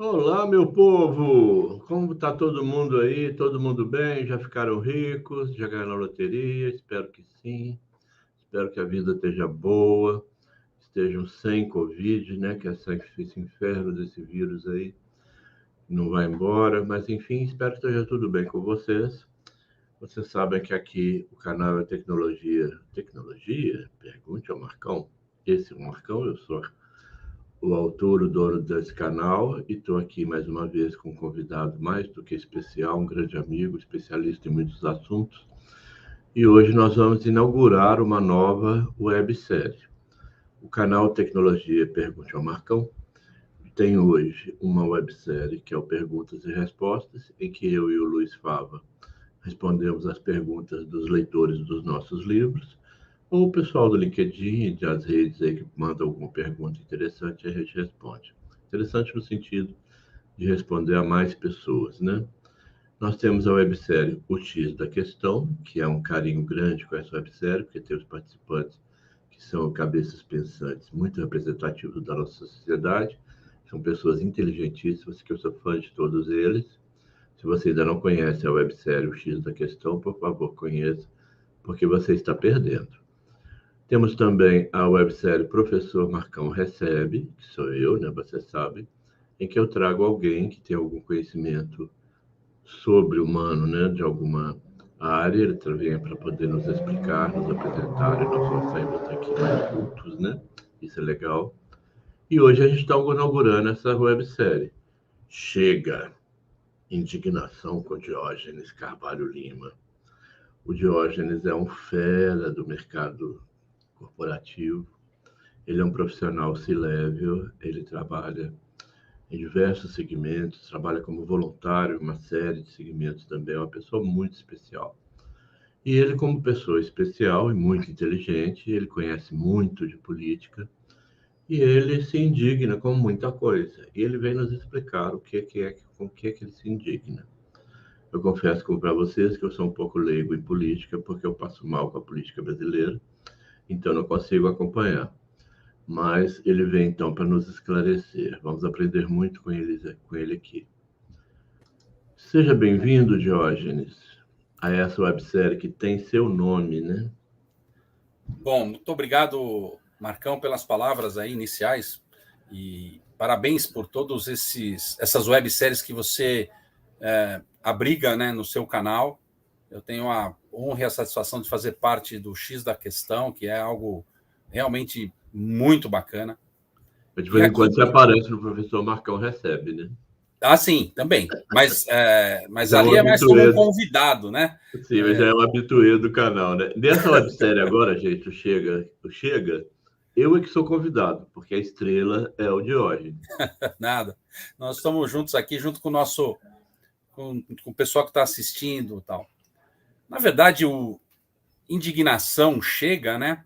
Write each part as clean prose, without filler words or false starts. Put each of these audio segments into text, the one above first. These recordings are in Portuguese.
Olá, meu povo! Como está todo mundo aí? Todo mundo bem? Já ficaram ricos? Já ganharam na loteria? Espero que sim. Espero que a vida esteja boa, estejam sem Covid, né? Que esse inferno desse vírus aí não vai embora. Mas, enfim, espero que esteja tudo bem com vocês. Vocês sabem que aqui o canal é Tecnologia. Tecnologia? Pergunte ao Marcão. Esse é o Marcão, eu sou o autor, o dono desse canal, e estou aqui mais uma vez com um convidado mais do que especial, um grande amigo, especialista em muitos assuntos. E hoje nós vamos inaugurar uma nova websérie. O canal Tecnologia Pergunte ao Marcão tem hoje uma websérie que é o Perguntas e Respostas, em que eu e o Luiz Fava respondemos as perguntas dos leitores dos nossos livros, ou o pessoal do LinkedIn e das redes aí que manda alguma pergunta interessante, a gente responde. Interessante no sentido de responder a mais pessoas, né? Nós temos a websérie O X da Questão, que é um carinho grande com essa websérie, porque tem os participantes que são cabeças pensantes muito representativos da nossa sociedade, são pessoas inteligentíssimas, que eu sou fã de todos eles. Se você ainda não conhece a websérie O X da Questão, por favor, conheça, porque você está perdendo. Temos também a websérie Professor Marcão Recebe, que sou eu, né, você sabe, em que eu trago alguém que tem algum conhecimento sobre-humano, né, de alguma área, ele vem para poder nos explicar, nos apresentar, e nós vamos sairmos daqui mais cultos, né? Isso é legal. E hoje a gente está inaugurando essa websérie. Chega! Indignação com Diógenes Carvalho Lima. O Diógenes é um fera do mercado corporativo. Ele é um profissional C-level, ele trabalha em diversos segmentos, trabalha como voluntário em uma série de segmentos também, é uma pessoa muito especial. E ele, como pessoa especial e muito inteligente, ele conhece muito de política e ele se indigna com muita coisa. E ele vem nos explicar com o que ele se indigna. Eu confesso para vocês que eu sou um pouco leigo em política, porque eu passo mal com a política brasileira, então não consigo acompanhar. Mas ele vem então para nos esclarecer. Vamos aprender muito com ele aqui. Seja bem-vindo, Diógenes, a essa websérie que tem seu nome, né? Bom, muito obrigado, Marcão, pelas palavras aí iniciais e parabéns por todos essas webséries que você abriga, né, no seu canal. Eu tenho a honra e a satisfação de fazer parte do X da Questão, que é algo realmente muito bacana. De vez em quando você aparece no Professor Marcão Recebe, né? Ah, sim, também. Mas Já é um ali é mais como um habituê. convidado, né? Sim, mas já é um habituê do canal, né? Nessa websérie agora, gente, o Chega, eu é que sou convidado, porque a estrela é o Diógenes. Nada. Nós estamos juntos aqui, junto com o nosso com o pessoal que está assistindo e tal. Na verdade, o indignação chega, né?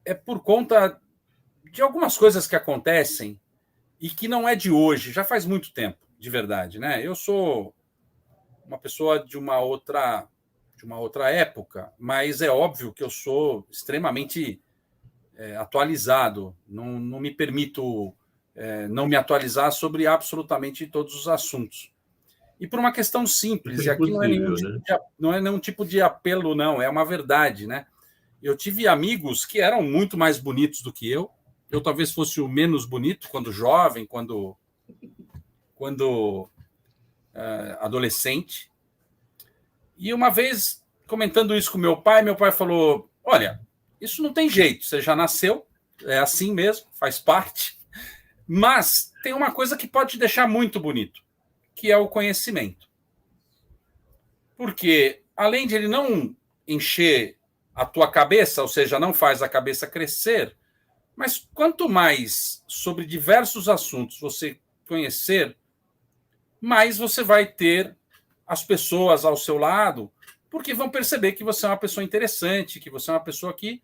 É por conta de algumas coisas que acontecem e que não é de hoje, já faz muito tempo, de verdade, né? Eu sou uma pessoa de uma outra época, mas é óbvio que eu sou extremamente atualizado. Não me permito não me atualizar sobre absolutamente todos os assuntos. E por uma questão Isso simples, é e aqui impossível, né? não é nenhum tipo de apelo, não, é uma verdade, né? Eu tive amigos que eram muito mais bonitos do que eu. Eu talvez fosse o menos bonito quando jovem, quando adolescente. E uma vez, comentando isso com meu pai falou: olha, isso não tem jeito, você já nasceu, é assim mesmo, faz parte. Mas tem uma coisa que pode te deixar muito bonito, que é o conhecimento. Porque, além de ele não encher a tua cabeça, ou seja, não faz a cabeça crescer, mas quanto mais sobre diversos assuntos você conhecer, mais você vai ter as pessoas ao seu lado, porque vão perceber que você é uma pessoa interessante, que você é uma pessoa que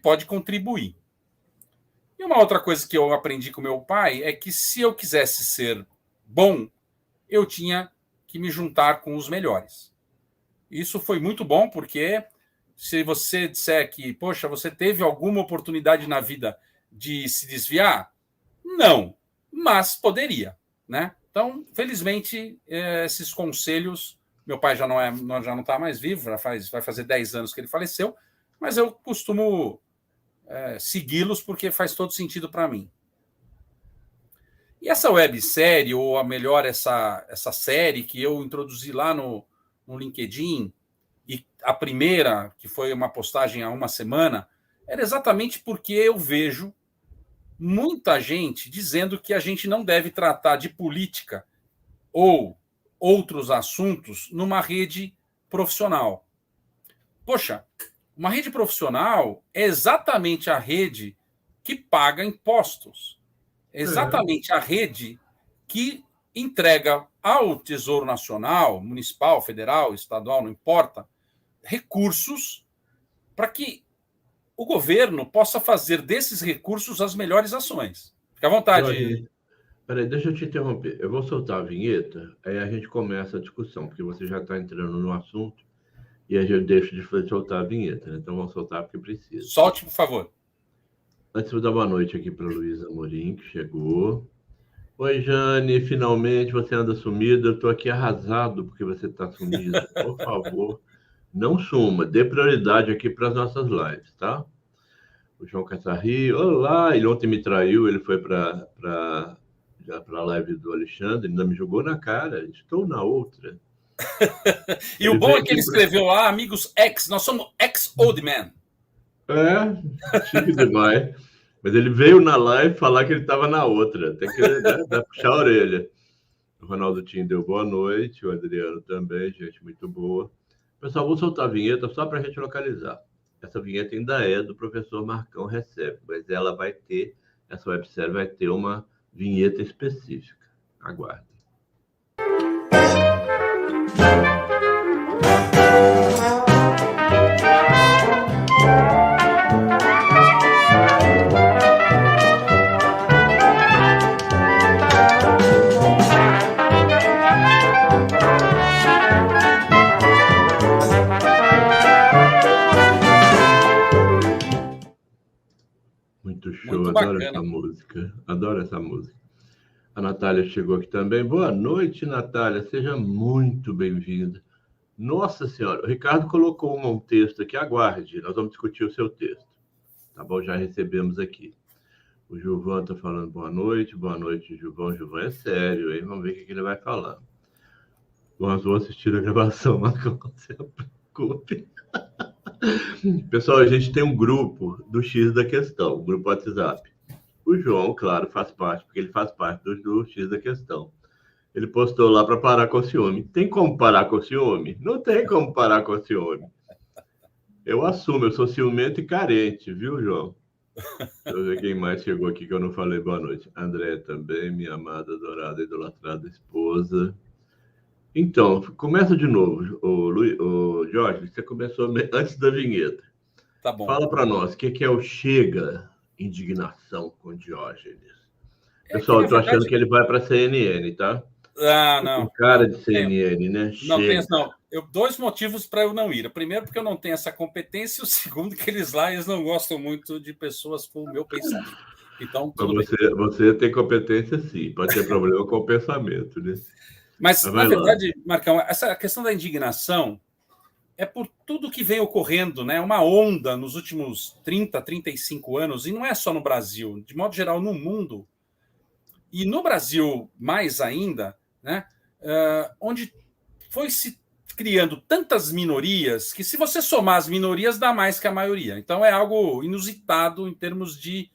pode contribuir. E uma outra coisa que eu aprendi com meu pai é que se eu quisesse ser bom, eu tinha que me juntar com os melhores. Isso foi muito bom, porque se você disser que, poxa, você teve alguma oportunidade na vida de se desviar, não, mas poderia. né? Então, felizmente, esses conselhos, meu pai já não está mais vivo, vai fazer 10 anos que ele faleceu, mas eu costumo segui-los porque faz todo sentido para mim. E essa websérie, ou a melhor, essa série que eu introduzi lá no LinkedIn, e a primeira, que foi uma postagem há uma semana, era exatamente porque eu vejo muita gente dizendo que a gente não deve tratar de política ou outros assuntos numa rede profissional. Poxa, uma rede profissional é exatamente a rede que paga impostos. É exatamente a rede que entrega ao Tesouro Nacional, municipal, federal, estadual, não importa, recursos para que o governo possa fazer desses recursos as melhores ações. Fique à vontade. Jorge, peraí, deixa eu te interromper. Eu vou soltar a vinheta, aí a gente começa a discussão, porque você já está entrando no assunto e a gente deixa de soltar a vinheta, né? Então vamos soltar porque precisa. Solte, por favor. Antes eu vou dar boa noite aqui para a Luísa Amorim, que chegou. Oi, Jane, finalmente você anda sumida. Eu estou aqui arrasado porque você está sumida. Por favor, não suma. Dê prioridade aqui para as nossas lives, tá? O João Cassarri, olá, ele ontem me traiu, ele foi para a live do Alexandre, ainda me jogou na cara, estou na outra. E o bom é que ele escreveu lá, amigos ex, nós somos ex-old man. Chique demais. Mas ele veio na live falar que ele estava na outra, tem que puxar a orelha. O Ronaldo Tim deu boa noite, o Adriano também, gente muito boa. Pessoal, vou soltar a vinheta só para a gente localizar. Essa vinheta ainda é do professor Marcão Recebe, mas ela vai ter, essa websérie vai ter uma vinheta específica. Aguardem. Muito show, muito adoro essa música. Adoro essa música. A Natália chegou aqui também. Boa noite, Natália. Seja muito bem-vinda. Nossa Senhora, o Ricardo colocou um texto aqui. Aguarde, nós vamos discutir o seu texto. Tá bom? Já recebemos aqui. O Gilvan está falando boa noite, Gilvan. Gilvan é sério, hein? Vamos ver o que ele vai falar. Nós vamos assistir a gravação, mas não se preocupe. Pessoal, a gente tem um grupo do X da Questão, um grupo WhatsApp. O João, claro, faz parte, porque ele faz parte do X da Questão. Ele postou lá para parar com o ciúme. Tem como parar com o ciúme? Não tem como parar com o ciúme. Eu assumo, eu sou ciumento e carente, viu, João? Deixa eu ver quem mais chegou aqui que eu não falei boa noite. André também, minha amada, adorada, idolatrada esposa. Então, começa de novo, o Jorge, você começou antes da vinheta. Tá bom. Fala para nós, o que é o Chega Indignação com Diógenes? Pessoal, eu tô achando que ele vai para a CNN, tá? Ah, não. Com cara de CNN, né? Não tem, não. Dois motivos para eu não ir. O primeiro, porque eu não tenho essa competência, e o segundo, que eles não gostam muito de pessoas com o meu pensamento. Então, você tem competência, sim. Pode ter problema com o pensamento, né? Mas na verdade, Marcão, essa questão da indignação é por tudo que vem ocorrendo, né? Uma onda nos últimos 30, 35 anos, e não é só no Brasil, de modo geral, no mundo. E no Brasil, mais ainda, né? Onde foi se criando tantas minorias que, se você somar as minorias, dá mais que a maioria. Então, é algo inusitado em termos de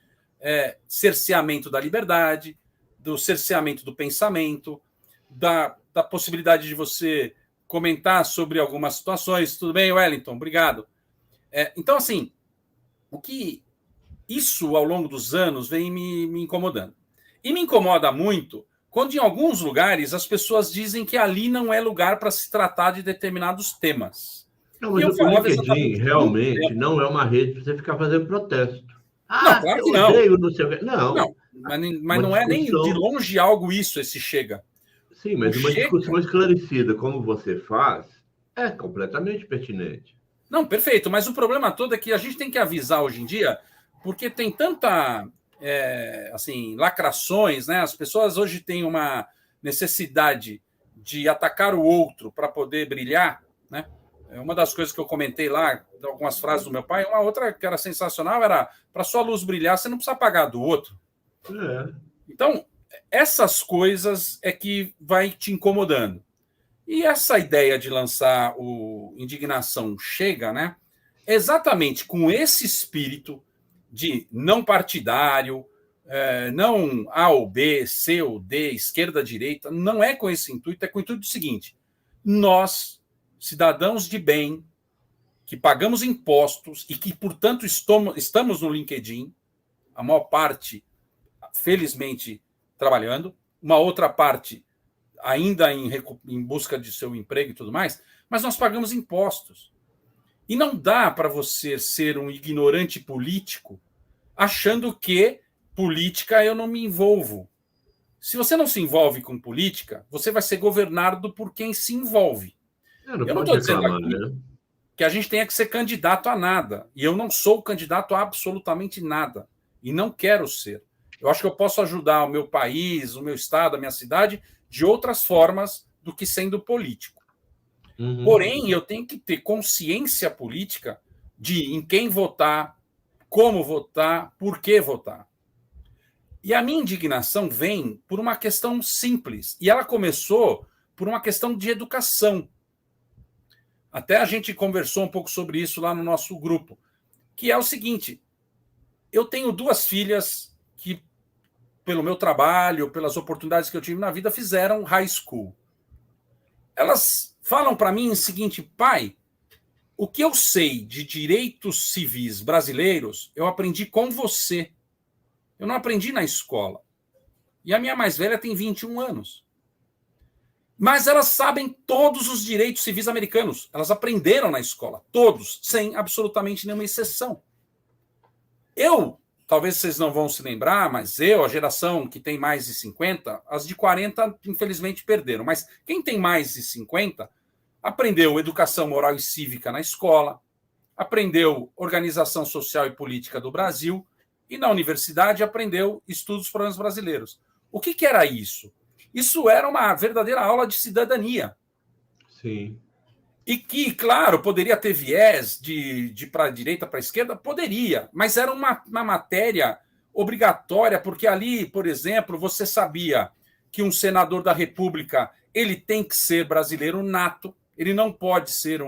cerceamento da liberdade, do cerceamento do pensamento, da possibilidade de você comentar sobre algumas situações. Tudo bem, Wellington? Obrigado. Então, assim, o que isso, ao longo dos anos, vem me incomodando. E me incomoda muito quando, em alguns lugares, as pessoas dizem que ali não é lugar para se tratar de determinados temas. Não, mas o LinkedIn realmente não é uma rede para você ficar fazendo protesto. Não, claro que não. Não, mas não é nem de longe algo isso, esse Chega. Sim, mas uma discussão esclarecida, como você faz, é completamente pertinente. Não, perfeito, mas o problema todo é que a gente tem que avisar hoje em dia, porque tem tanta, assim, lacrações, né? As pessoas hoje têm uma necessidade de atacar o outro para poder brilhar, né? Uma das coisas que eu comentei lá, algumas frases do meu pai, uma outra que era sensacional era: para sua luz brilhar, você não precisa apagar a do outro. Então, essas coisas é que vai te incomodando. E essa ideia de lançar o Indignação Chega, né? Exatamente com esse espírito de não partidário, não A ou B, C ou D, esquerda, direita, não é com esse intuito, é com o intuito do seguinte: nós, cidadãos de bem, que pagamos impostos e que, portanto, estamos no LinkedIn, a maior parte, felizmente, trabalhando, uma outra parte ainda em busca de seu emprego e tudo mais, mas nós pagamos impostos. E não dá para você ser um ignorante político achando que política eu não me envolvo. Se você não se envolve com política, você vai ser governado por quem se envolve. Eu não estou dizendo aqui, né, que a gente tenha que ser candidato a nada. E eu não sou candidato a absolutamente nada. E não quero ser. Eu acho que eu posso ajudar o meu país, o meu estado, a minha cidade, de outras formas do que sendo político. Porém, eu tenho que ter consciência política de em quem votar, como votar, por que votar. E a minha indignação vem por uma questão simples. E ela começou por uma questão de educação. Até a gente conversou um pouco sobre isso lá no nosso grupo, que é o seguinte: eu tenho 2 filhas que, pelo meu trabalho, pelas oportunidades que eu tive na vida, fizeram high school. Elas falam para mim o seguinte: pai, o que eu sei de direitos civis brasileiros, eu aprendi com você. Eu não aprendi na escola. E a minha mais velha tem 21 anos. Mas elas sabem todos os direitos civis americanos. Elas aprenderam na escola, todos, sem absolutamente nenhuma exceção. Talvez vocês não vão se lembrar, mas a geração que tem mais de 50, as de 40, infelizmente, perderam. Mas quem tem mais de 50, aprendeu educação moral e cívica na escola, aprendeu organização social e política do Brasil, e na universidade aprendeu estudos dos problemas brasileiros. O que era isso? Isso era uma verdadeira aula de cidadania. Sim. E que, claro, poderia ter viés de para a direita, para a esquerda, poderia, mas era uma matéria obrigatória, porque ali, por exemplo, você sabia que um senador da República ele tem que ser brasileiro nato, ele não pode ser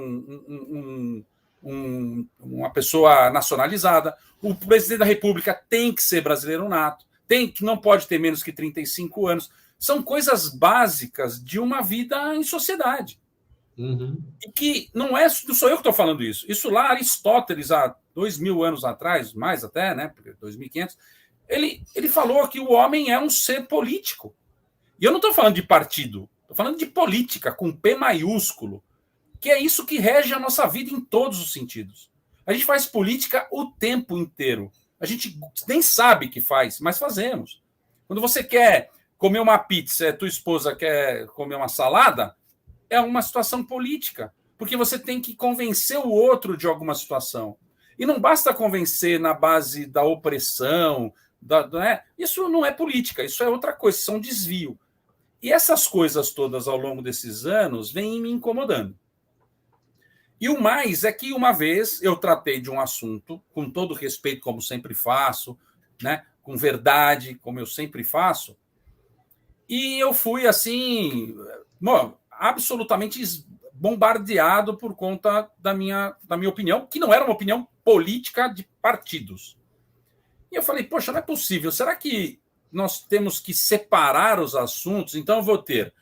uma pessoa nacionalizada. O presidente da República tem que ser brasileiro nato, não pode ter menos que 35 anos. São coisas básicas de uma vida em sociedade. E que não sou eu que estou falando isso. Isso lá, Aristóteles, há 2.000 anos atrás, mais até, né? 2.500, ele falou que o homem é um ser político. E eu não estou falando de partido, estou falando de política, com P maiúsculo, que é isso que rege a nossa vida em todos os sentidos. A gente faz política o tempo inteiro. A gente nem sabe que faz, mas fazemos. Quando você quer comer uma pizza e a tua esposa quer comer uma salada, é uma situação política, porque você tem que convencer o outro de alguma situação. E não basta convencer na base da opressão, isso não é política, isso é outra coisa, isso é um desvio. E essas coisas todas ao longo desses anos vêm me incomodando. E o mais é que uma vez eu tratei de um assunto, com todo respeito, como sempre faço, né, com verdade, como eu sempre faço, e eu fui assim, absolutamente bombardeado por conta da minha opinião, que não era uma opinião política de partidos. E eu falei, poxa, não é possível, será que nós temos que separar os assuntos? Então eu vou ter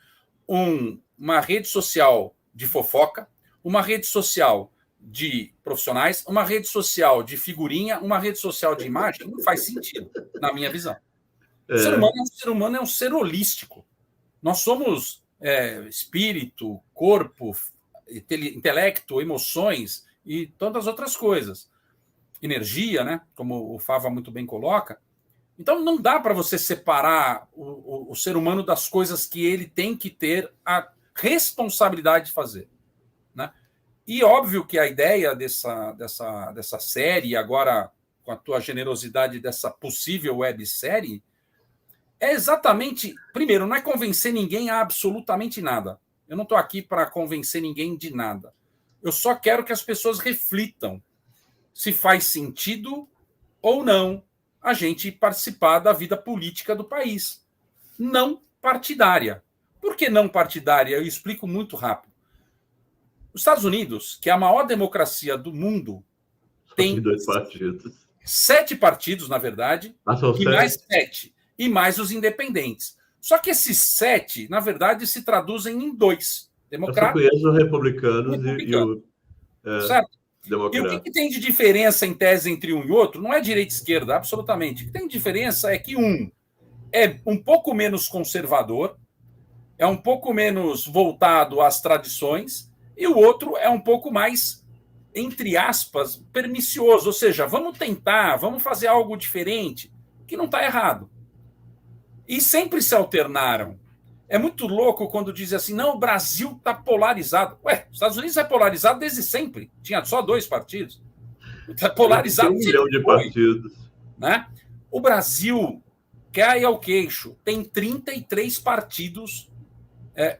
uma rede social de fofoca, uma rede social de profissionais, uma rede social de figurinha, uma rede social de imagem. Não faz sentido, na minha visão. O ser humano é um ser holístico. Nós somos espírito, corpo, intelecto, emoções e tantas outras coisas. Energia, né? Como o Fava muito bem coloca. Então, não dá para você separar o ser humano das coisas que ele tem que ter a responsabilidade de fazer. Né? E óbvio que a ideia dessa série, agora com a tua generosidade dessa possível websérie, É exatamente... Primeiro, não é convencer ninguém a absolutamente nada. Eu não estou aqui para convencer ninguém de nada. Eu só quero que as pessoas reflitam se faz sentido ou não a gente participar da vida política do país. Não partidária. Por que não partidária? Eu explico muito rápido. Os Estados Unidos, que é a maior democracia do mundo, tem 2 partidos. 7 partidos, na verdade, são e 7? mais 7. E mais os independentes. Só que esses 7, na verdade, se traduzem em 2. Democratas. Eu só conheço os republicanos e o certo? democrata. E o que tem de diferença, em tese, entre um e outro? Não é direita e esquerda, absolutamente. O que tem de diferença é que um é um pouco menos conservador, é um pouco menos voltado às tradições, e o outro é um pouco mais, entre aspas, pernicioso. Ou seja, vamos tentar, vamos fazer algo diferente, que não está errado. E sempre se alternaram. É muito louco quando dizem assim, não, o Brasil está polarizado. Ué, os Estados Unidos é polarizado desde sempre. Tinha só 2 partidos. Está polarizado. 1 milhão de partidos. Né? O Brasil, cai ao queixo, tem 33 partidos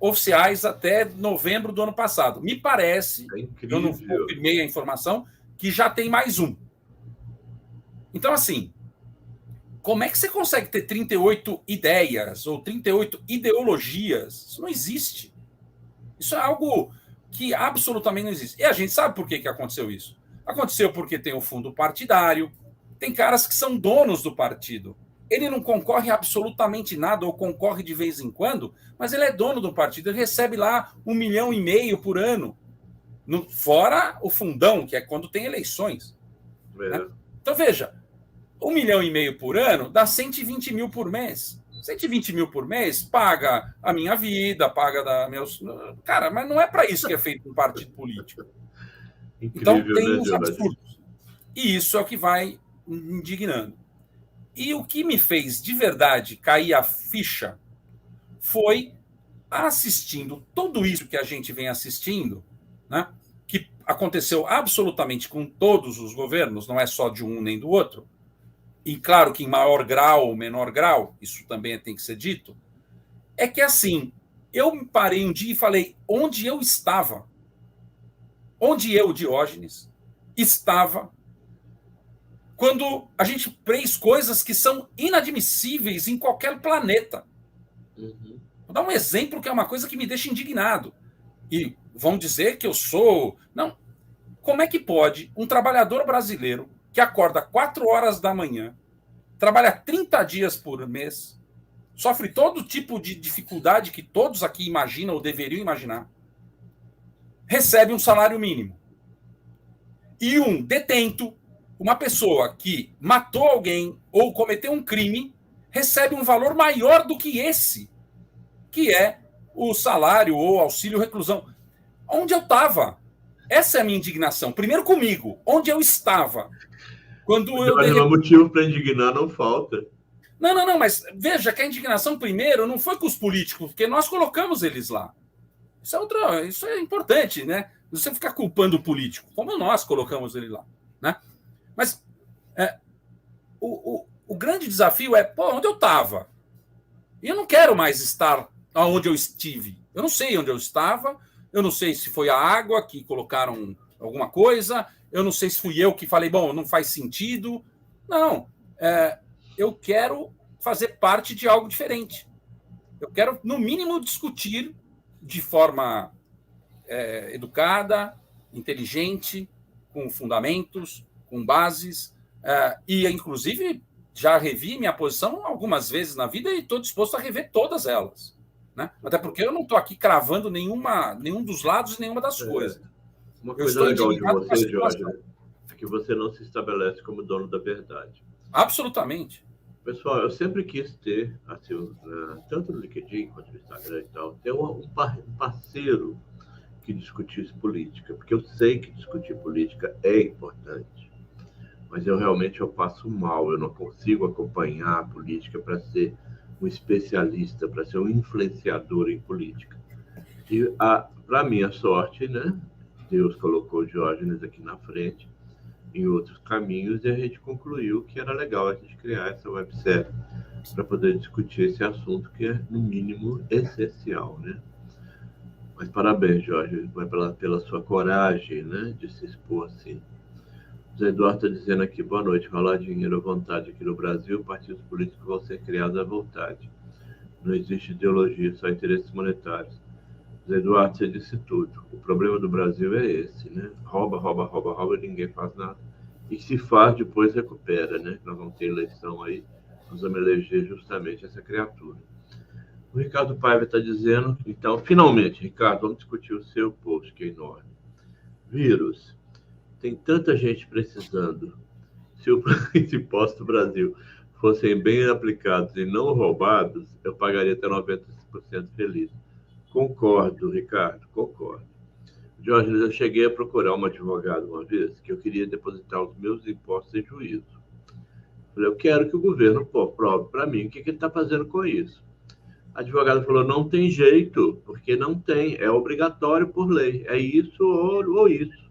oficiais até novembro do ano passado. Me parece, eu não confirmei a informação, que já tem mais um. Então, assim, como é que você consegue ter 38 ideias ou 38 ideologias? Isso não existe. Isso é algo que absolutamente não existe. E a gente sabe por que aconteceu isso. Aconteceu porque tem o fundo partidário, tem caras que são donos do partido. Ele não concorre absolutamente nada, ou concorre de vez em quando, mas ele é dono do partido, ele recebe lá 1,5 milhão por ano. Fora o fundão, que é quando tem eleições. Né? Então, veja, 1,5 milhão por ano dá 120 mil por mês. 120 mil por mês paga a minha vida, paga da meus... Cara, mas não é para isso que é feito um partido político. Incrível, então, tem uns absurdos. E isso é o que vai indignando. E o que me fez, de verdade, cair a ficha foi assistindo tudo isso que a gente vem assistindo, né, que aconteceu absolutamente com todos os governos, não é só de um nem do outro, e claro que em maior grau ou menor grau, isso também tem que ser dito, é que assim, eu me parei um dia e falei, onde eu estava? Onde eu, Diógenes, estava quando a gente fez coisas que são inadmissíveis em qualquer planeta. Uhum. Vou dar um exemplo que é uma coisa que me deixa indignado. E vão dizer que eu sou... Não. Como é que pode um trabalhador brasileiro que acorda 4 horas da manhã, trabalha 30 dias por mês, sofre todo tipo de dificuldade que todos aqui imaginam ou deveriam imaginar, recebe um salário mínimo? E um detento, uma pessoa que matou alguém ou cometeu um crime, recebe um valor maior do que esse, que é o salário ou auxílio reclusão. Onde eu estava? Essa é a minha indignação. Primeiro comigo, onde eu estava? Quando eu... motivo para indignar não falta. Não, mas veja que a indignação primeiro não foi com os políticos, porque nós colocamos eles lá. Isso é importante, né? Você ficar culpando o político, como nós colocamos ele lá, né? Mas o grande desafio é, onde eu estava? E eu não quero mais estar onde eu estive. Eu não sei onde eu estava, eu não sei se foi a água que colocaram alguma coisa, eu não sei se fui eu que falei, não faz sentido. Não, eu quero fazer parte de algo diferente. Eu quero, no mínimo, discutir de forma educada, inteligente, com fundamentos, com bases, e, inclusive, já revi minha posição algumas vezes na vida e estou disposto a rever todas elas. Né? Até porque eu não estou aqui cravando nenhum dos lados e nenhuma das coisas. Uma coisa legal de você, Jorge, é que você não se estabelece como dono da verdade. Absolutamente. Pessoal, eu sempre quis ter, assim, tanto no LinkedIn quanto no Instagram e tal, ter um parceiro que discutisse política, porque eu sei que discutir política é importante, mas eu passo mal, eu não consigo acompanhar a política para ser um especialista, para ser um influenciador em política. E, para minha sorte, né, Deus colocou o Diógenes aqui na frente, em outros caminhos, e a gente concluiu que era legal a gente criar essa websérie para poder discutir esse assunto que é, no mínimo, essencial, né? Mas parabéns, Jorge, pela sua coragem, né, de se expor assim. O Zé Eduardo está dizendo aqui, boa noite, rolar dinheiro à vontade aqui no Brasil, partidos políticos vão ser criados à vontade. Não existe ideologia, só interesses monetários. Zé Eduardo, você disse tudo. O problema do Brasil é esse, né? Rouba, rouba, rouba, rouba, ninguém faz nada. E se faz, depois recupera, né? Nós vamos ter eleição aí, nós vamos eleger justamente essa criatura. O Ricardo Paiva está dizendo, então, finalmente, Ricardo, vamos discutir o seu post, que é enorme. Vírus. Tem tanta gente precisando. Se os impostos do Brasil fossem bem aplicados e não roubados, eu pagaria até 90% feliz. Concordo, Ricardo, concordo. Jorge, eu cheguei a procurar um advogado uma vez que eu queria depositar os meus impostos em juízo. Falei, eu quero que o governo prove para mim o que ele está fazendo com isso. A advogada falou, não tem jeito, porque não tem, é obrigatório por lei, é isso ou isso.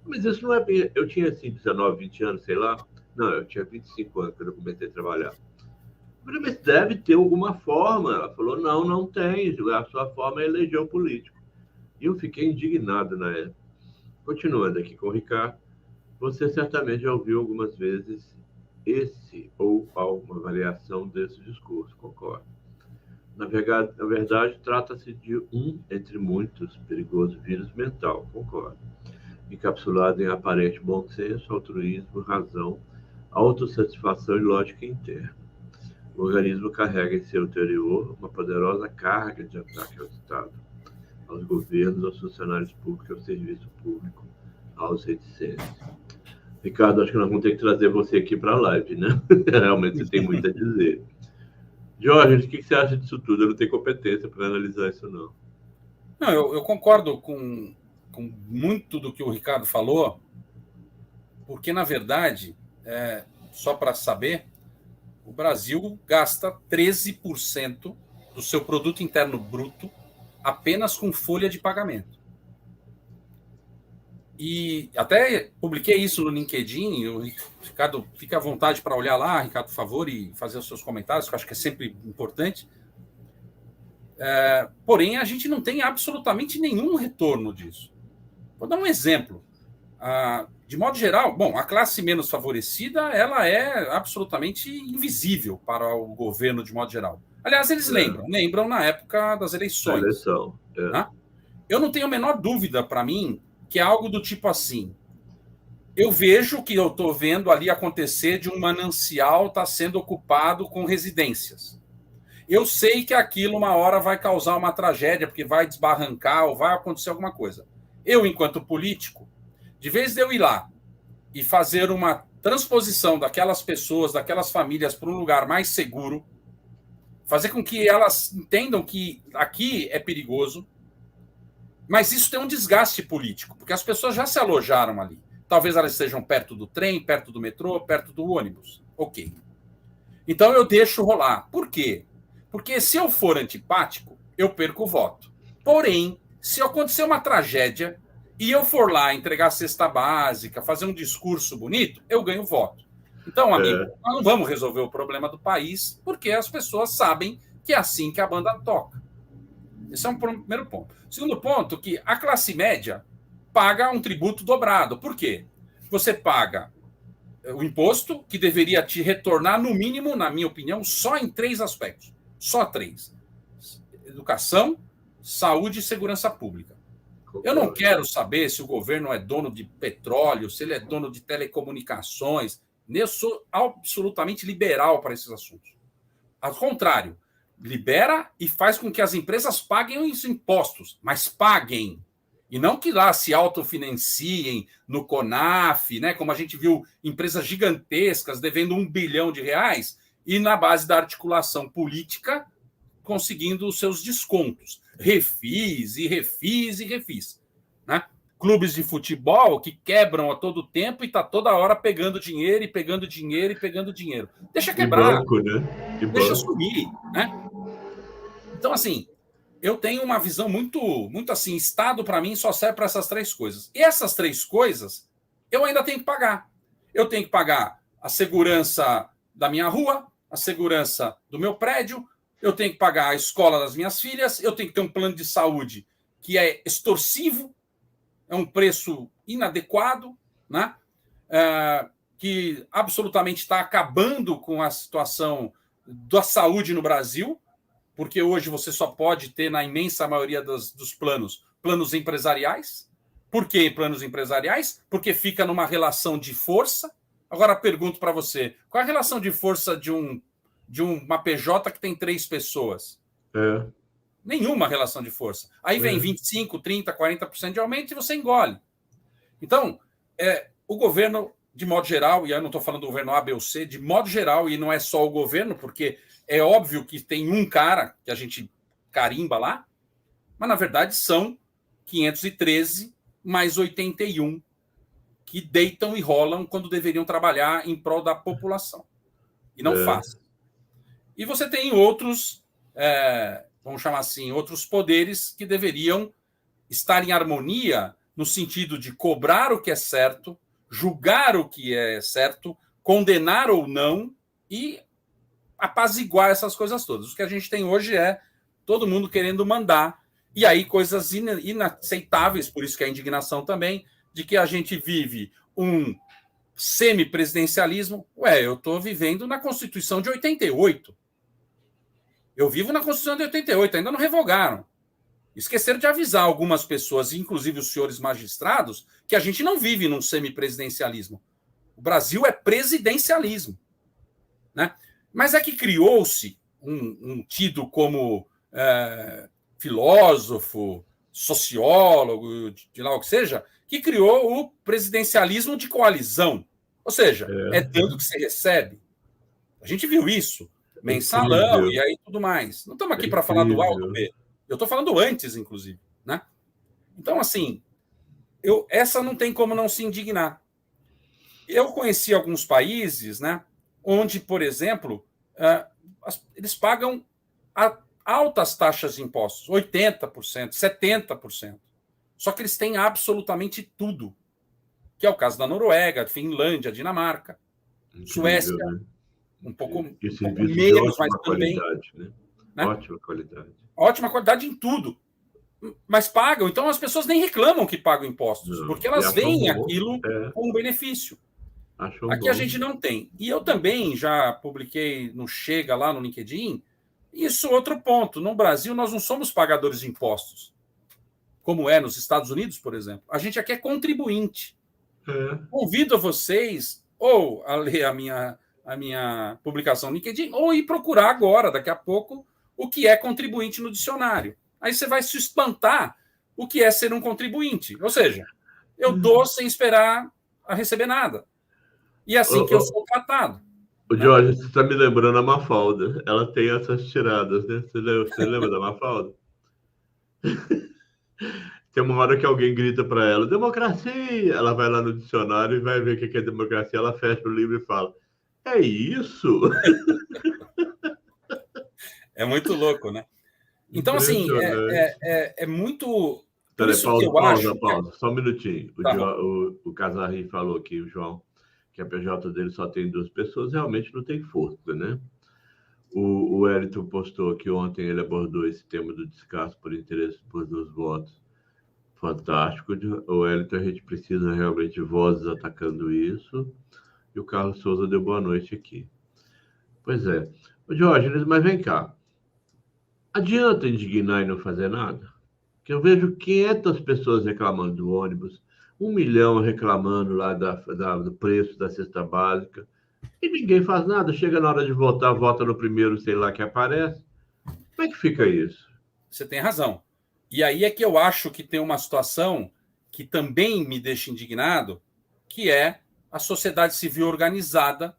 Mas isso não é bem... Eu tinha, assim, 19, 20 anos, sei lá. Não, eu tinha 25 anos quando eu comecei a trabalhar. Eu falei, mas deve ter alguma forma. Ela falou, não tem. A sua forma é eleger um político. E eu fiquei indignado na época. Continuando aqui com o Ricardo, você certamente já ouviu algumas vezes esse ou alguma variação desse discurso, concordo. Na verdade, trata-se de um, entre muitos, perigoso vírus mental, concordo. Encapsulado em aparente bom senso, altruísmo, razão, autossatisfação e lógica interna. O organismo carrega em seu interior uma poderosa carga de ataque ao Estado, aos governos, aos funcionários públicos, ao serviço público, aos reticentes. Ricardo, acho que nós vamos ter que trazer você aqui para a live, né? Realmente você tem muito a dizer. Jorge, o que você acha disso tudo? Eu não tenho competência para analisar isso, não. Não, eu concordo com muito do que o Ricardo falou, porque, na verdade, só para saber, o Brasil gasta 13% do seu produto interno bruto apenas com folha de pagamento. E até publiquei isso no LinkedIn, o Ricardo, fica à vontade para olhar lá, Ricardo, por favor, e fazer os seus comentários, que eu acho que é sempre importante. Porém, a gente não tem absolutamente nenhum retorno disso. Vou dar um exemplo. De modo geral, a classe menos favorecida ela é absolutamente invisível para o governo de modo geral. Aliás, eles lembram na época das eleições. Eleição, né? Eu não tenho a menor dúvida, para mim, que é algo do tipo assim. Eu vejo que eu estou vendo ali acontecer de um manancial estar sendo ocupado com residências. Eu sei que aquilo uma hora vai causar uma tragédia, porque vai desbarrancar ou vai acontecer alguma coisa. Eu, enquanto político, de vez de eu ir lá e fazer uma transposição daquelas pessoas, daquelas famílias para um lugar mais seguro, fazer com que elas entendam que aqui é perigoso, mas isso tem um desgaste político, porque as pessoas já se alojaram ali. Talvez elas estejam perto do trem, perto do metrô, perto do ônibus. Ok. Então eu deixo rolar. Por quê? Porque se eu for antipático, eu perco o voto. Porém, se acontecer uma tragédia e eu for lá entregar a cesta básica, fazer um discurso bonito, eu ganho voto. Então, amigo, nós não vamos resolver o problema do país, porque as pessoas sabem que é assim que a banda toca. Esse é um primeiro ponto. Segundo ponto, que a classe média paga um tributo dobrado. Por quê? Você paga o imposto, que deveria te retornar, no mínimo, na minha opinião, só em 3 aspectos. Só 3. Educação, saúde e segurança pública. Eu não quero saber se o governo é dono de petróleo, se ele é dono de telecomunicações. Eu sou absolutamente liberal para esses assuntos. Ao contrário, libera e faz com que as empresas paguem os impostos, mas paguem. E não que lá se autofinanciem no CONAF, né? Como a gente viu empresas gigantescas devendo R$1 bilhão e na base da articulação política conseguindo os seus descontos. Refis, né? Clubes de futebol que quebram a todo tempo e está toda hora pegando dinheiro e pegando dinheiro e pegando dinheiro. Deixa quebrar. Banco, né? Deixa sumir, né? Então, assim, eu tenho uma visão muito assim, Estado, para mim, só serve para essas 3 coisas. E essas 3 coisas eu ainda tenho que pagar. Eu tenho que pagar a segurança da minha rua, a segurança do meu prédio, eu tenho que pagar a escola das minhas filhas, eu tenho que ter um plano de saúde que é extorsivo, é um preço inadequado, né? Que absolutamente está acabando com a situação da saúde no Brasil, porque hoje você só pode ter, na imensa maioria dos planos empresariais. Por que planos empresariais? Porque fica numa relação de força. Agora pergunto para você, qual é a relação de força de uma PJ que tem 3 pessoas? Nenhuma relação de força. Aí vem 25%, 30%, 40% de aumento e você engole. Então, o governo, de modo geral, e eu não estou falando do governo A, B ou C, de modo geral, e não é só o governo, porque é óbvio que tem um cara que a gente carimba lá, mas na verdade são 513 mais 81 que deitam e rolam quando deveriam trabalhar em prol da população. E não fazem. E você tem outros, vamos chamar assim, outros poderes que deveriam estar em harmonia no sentido de cobrar o que é certo, julgar o que é certo, condenar ou não e apaziguar essas coisas todas. O que a gente tem hoje é todo mundo querendo mandar, e aí coisas inaceitáveis, por isso que a indignação também, de que a gente vive um semipresidencialismo. Eu estou vivendo na Constituição de 88. Eu vivo na Constituição de 88, ainda não revogaram. Esqueceram de avisar algumas pessoas, inclusive os senhores magistrados, que a gente não vive num semipresidencialismo. O Brasil é presidencialismo, né? Mas é que criou-se um tido como filósofo, sociólogo, de lá o que seja, que criou o presidencialismo de coalizão. Ou seja, é dando que se recebe. A gente viu isso. Mensalão e aí tudo mais. Não estamos aqui para falar do A ou do B. Eu estou falando antes, inclusive, né? Então, assim, essa não tem como não se indignar. Eu conheci alguns países, né, onde, por exemplo, eles pagam altas taxas de impostos, 80%, 70%. Só que eles têm absolutamente tudo, que é o caso da Noruega, Finlândia, Dinamarca, Suécia, né? um pouco menos, mas também... Né? Ótima qualidade. Ótima qualidade em tudo. Mas pagam. Então as pessoas nem reclamam que pagam impostos, porque elas veem aquilo como um benefício. Aqui a gente não tem. E eu também já publiquei no Chega, lá no LinkedIn, isso outro ponto. No Brasil, nós não somos pagadores de impostos, como é nos Estados Unidos, por exemplo. A gente aqui é contribuinte. Convido vocês ou a ler a minha publicação no LinkedIn, ou ir procurar agora, daqui a pouco, o que é contribuinte no dicionário. Aí você vai se espantar o que é ser um contribuinte. Ou seja, eu dou sem esperar a receber nada. E é assim que eu sou tratado. O Jorge, você está me lembrando a Mafalda. Ela tem essas tiradas, né? Você lembra da Mafalda? Tem uma hora que alguém grita para ela, democracia! Ela vai lá no dicionário e vai ver o que é democracia. Ela fecha o livro e fala, é isso? É muito louco, né? Então, assim, é muito... Por isso pausa, que eu acho... Pausa. Só um minutinho. Tá o Casarri falou aqui, o João, que a PJ dele só tem 2 pessoas, realmente não tem força, né? O Wellington postou que ontem ele abordou esse tema do descaso por interesse por 2 votos. Fantástico. O Wellington, a gente precisa realmente de vozes atacando isso. E o Carlos Souza deu boa noite aqui. Pois é. Ô, Jorge, mas vem cá. Adianta indignar e não fazer nada? Que eu vejo 500 pessoas reclamando do ônibus, 1 milhão reclamando lá do preço da cesta básica, e ninguém faz nada. Chega na hora de votar, vota no primeiro, sei lá, que aparece. Como é que fica isso? Você tem razão. E aí é que eu acho que tem uma situação que também me deixa indignado, que é a sociedade civil organizada,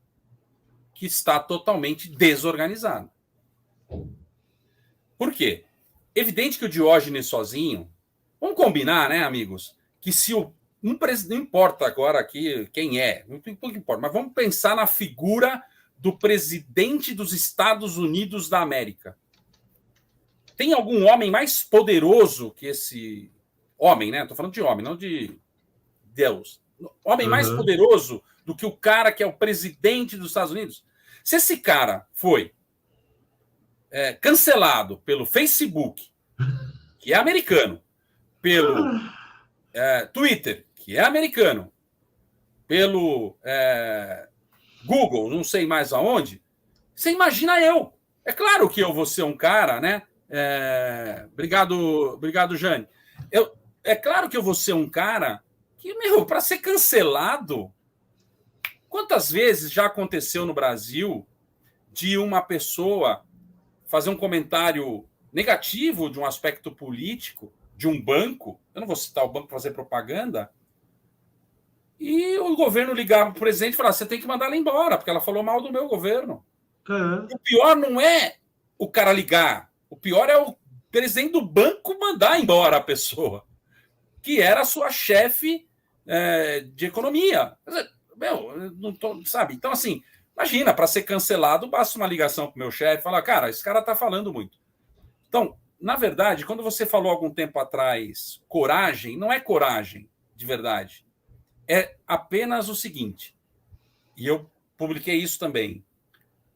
que está totalmente desorganizada. Por quê? Evidente que o Diógenes sozinho... Vamos combinar, né, amigos? Que se o... Não importa agora aqui quem é, não importa, mas vamos pensar na figura do presidente dos Estados Unidos da América. Tem algum homem mais poderoso que esse homem, né? Estou falando de homem, não de Deus. Homem mais poderoso do que o cara que é o presidente dos Estados Unidos. Se esse cara foi cancelado pelo Facebook, que é americano, pelo Twitter, que é americano, pelo Google, não sei mais aonde, você imagina eu. É claro que eu vou ser um cara, né? Obrigado, Jane. É claro que eu vou ser um cara que, para ser cancelado, quantas vezes já aconteceu no Brasil de uma pessoa fazer um comentário negativo de um aspecto político de um banco, eu não vou citar o banco para fazer propaganda, e o governo ligar para o presidente e falar: você tem que mandar ela embora, porque ela falou mal do meu governo. O pior não é o cara ligar, o pior é o presidente do banco mandar embora a pessoa, que era a sua chefe de economia. Não tô, sabe? Então, assim, imagina, para ser cancelado, basta uma ligação para o meu chefe e falar: cara, esse cara está falando muito. Então, na verdade, quando você falou algum tempo atrás coragem, não é coragem de verdade. É apenas o seguinte, e eu publiquei isso também.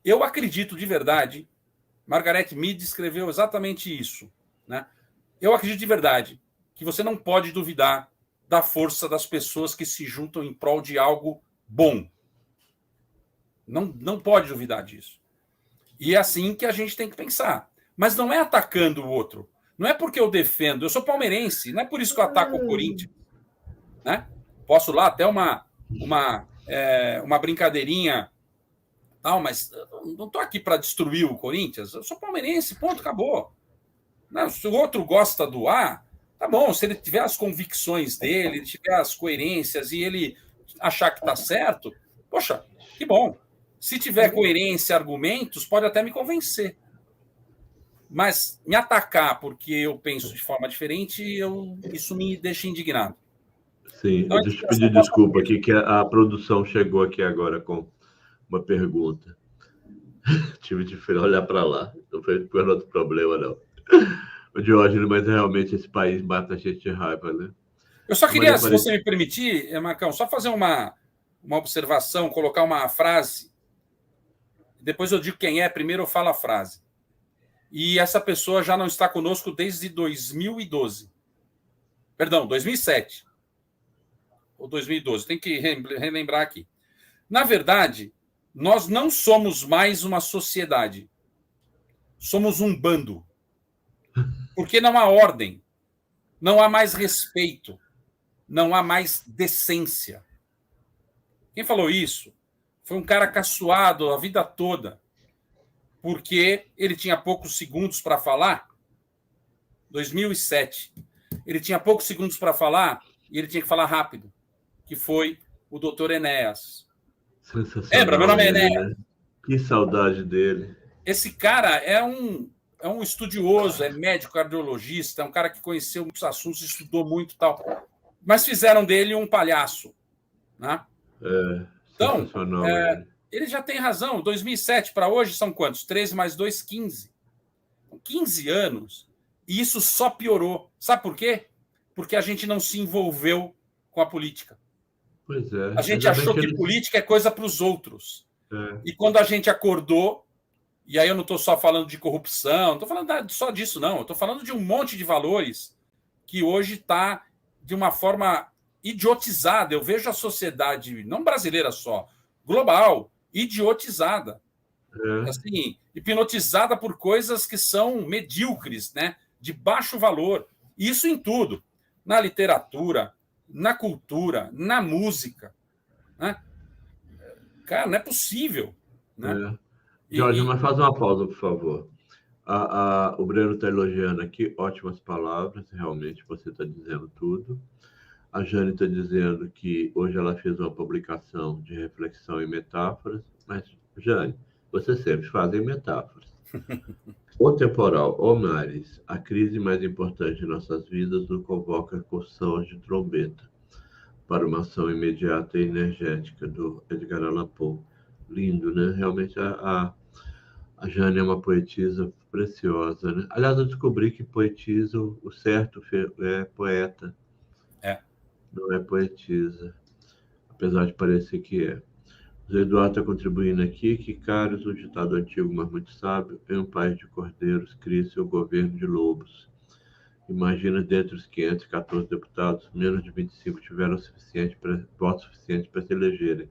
Eu acredito de verdade, Margaret Mead escreveu exatamente isso, né? Eu acredito de verdade que você não pode duvidar da força das pessoas que se juntam em prol de algo bom. Não pode duvidar disso. E é assim que a gente tem que pensar. Mas não é atacando o outro. Não é porque eu defendo. Eu sou palmeirense, não é por isso que eu ataco o Corinthians, né? Posso lá até uma brincadeirinha, tal, mas não estou aqui para destruir o Corinthians. Eu sou palmeirense, ponto, acabou. Não, se o outro gosta do A, tá bom. Se ele tiver as convicções dele, ele tiver as coerências e ele achar que está certo, poxa, que bom. Se tiver coerência, argumentos, pode até me convencer. Mas me atacar porque eu penso de forma diferente, isso me deixa indignado. Sim, então, deixa eu pedir desculpa aqui, que a produção chegou aqui agora com uma pergunta. Tive de olhar para lá, não foi por outro problema, não. O Diógenes, mas realmente esse país mata a gente de raiva, né? Eu só queria, se você me permitir, Marcão, só fazer uma observação, colocar uma frase. Depois eu digo quem é, primeiro eu falo a frase. E essa pessoa já não está conosco desde 2012. Perdão, 2007. Ou 2012, tem que relembrar aqui. Na verdade, nós não somos mais uma sociedade. Somos um bando. Porque não há ordem, não há mais respeito, não há mais decência. Quem falou isso foi um cara caçoado a vida toda, porque ele tinha poucos segundos para falar. 2007. Ele tinha poucos segundos para falar e ele tinha que falar rápido, que foi o doutor Enéas. Lembra? Meu nome é Enéas. Né? Que saudade dele. Esse cara é um estudioso, é médico, cardiologista, é um cara que conheceu muitos assuntos, estudou muito e tal. Mas fizeram dele um palhaço. Né? Então, ele já tem razão. 2007 para hoje são quantos? 13 mais 2, 15. 15 anos. E isso só piorou. Sabe por quê? Porque a gente não se envolveu com a política. Pois é. A gente achou que política é coisa para os outros. E quando a gente acordou, e aí eu não estou só falando de corrupção, não estou falando só disso, não. Eu estou falando de um monte de valores que hoje está de uma forma idiotizada. Eu vejo a sociedade, não brasileira só, global, idiotizada. Assim, hipnotizada por coisas que são medíocres, né? De baixo valor. Isso em tudo. Na literatura, na cultura, na música. Né? Cara, não é possível. Né? Jorge, mas faz uma pausa, por favor. O Breno está elogiando aqui, ótimas palavras, realmente você está dizendo tudo. A Jane está dizendo que hoje ela fez uma publicação de reflexão em metáforas, mas, Jane, vocês sempre fazem metáforas. O temporal, ô mares, a crise mais importante de nossas vidas nos convoca com sons de trombeta para uma ação imediata e energética, do Edgar Allan Poe. Lindo, né? Realmente a Jane é uma poetisa preciosa, né? Aliás, eu descobri que poetizo, o certo é poeta. Não é poetisa. apesar de parecer que é. O Eduardo está contribuindo aqui, que caros, o ditado antigo, mas muito sábio, em um país de cordeiros, cria seu governo de lobos. Imagina, dentre os 514 deputados, menos de 25 tiveram votos suficientes para se elegerem.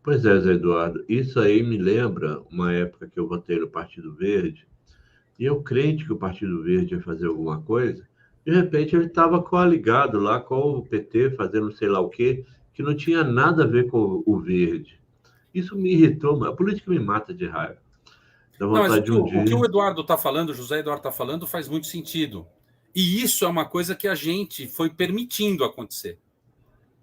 Pois é, Zé Eduardo, isso aí me lembra uma época que eu votei no Partido Verde, e eu crente que o Partido Verde ia fazer alguma coisa, de repente ele estava coaligado lá com o PT, fazendo sei lá o quê, que não tinha nada a ver com o Verde. Isso me irritou, a política me mata de raiva. Dá Não, mas vontade de um dia... o que o Eduardo está falando, o José Eduardo está falando, faz muito sentido. E isso é uma coisa que a gente foi permitindo acontecer.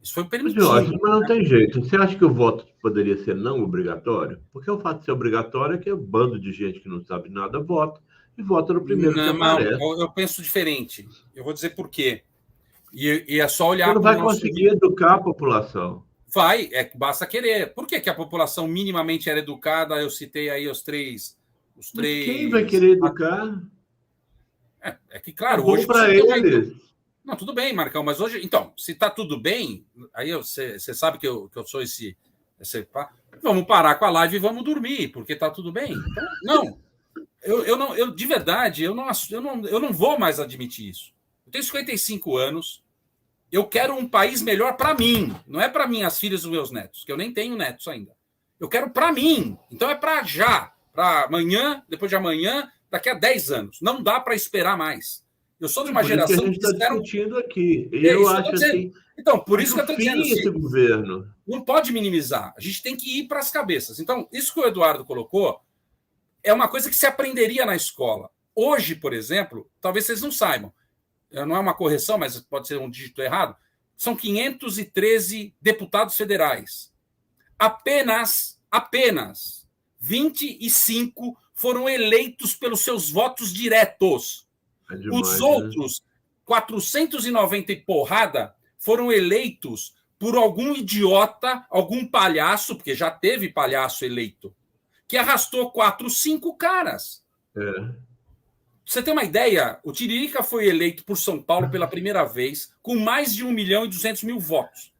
Isso foi permitido. Jorge, mas não tem jeito. Você acha que o voto poderia ser não obrigatório? Porque o fato de ser obrigatório é que um bando de gente que não sabe nada vota e vota no primeiro que aparece. Eu penso diferente. Eu vou dizer por quê. E é só olhar... Você não vai conseguir educar a população. Vai, basta querer. Por que a população minimamente era educada? Eu citei aí os três... Mas quem vai querer educar? É que, claro, hoje... para eles. Não, tudo bem, Marcão, mas hoje... Então, se está tudo bem, aí você sabe que eu sou esse... Vamos parar com a live e vamos dormir, porque está tudo bem. Então, não... Eu de verdade, eu não vou mais admitir isso. Eu tenho 55 anos, eu quero um país melhor para mim, não é para minhas filhas e os meus netos, que eu nem tenho netos ainda. Eu quero para mim, então é para já, para amanhã, depois de amanhã, daqui a 10 anos. Não dá para esperar mais. Eu sou de uma geração que a gente está discutindo aqui. Eu acho assim... Então, por isso que eu estou dizendo assim, esse governo não pode minimizar. A gente tem que ir para as cabeças. Então, isso que o Eduardo colocou é uma coisa que se aprenderia na escola. Hoje, por exemplo, talvez vocês não saibam, não é uma correção, mas pode ser um dígito errado, são 513 deputados federais. Apenas 25 foram eleitos pelos seus votos diretos. Demais, os outros, 490 e porrada, foram eleitos por algum idiota, algum palhaço, porque já teve palhaço eleito, que arrastou 4, 5 caras. Você tem uma ideia? O Tiririca foi eleito por São Paulo pela primeira vez com mais de 1.200.000 votos.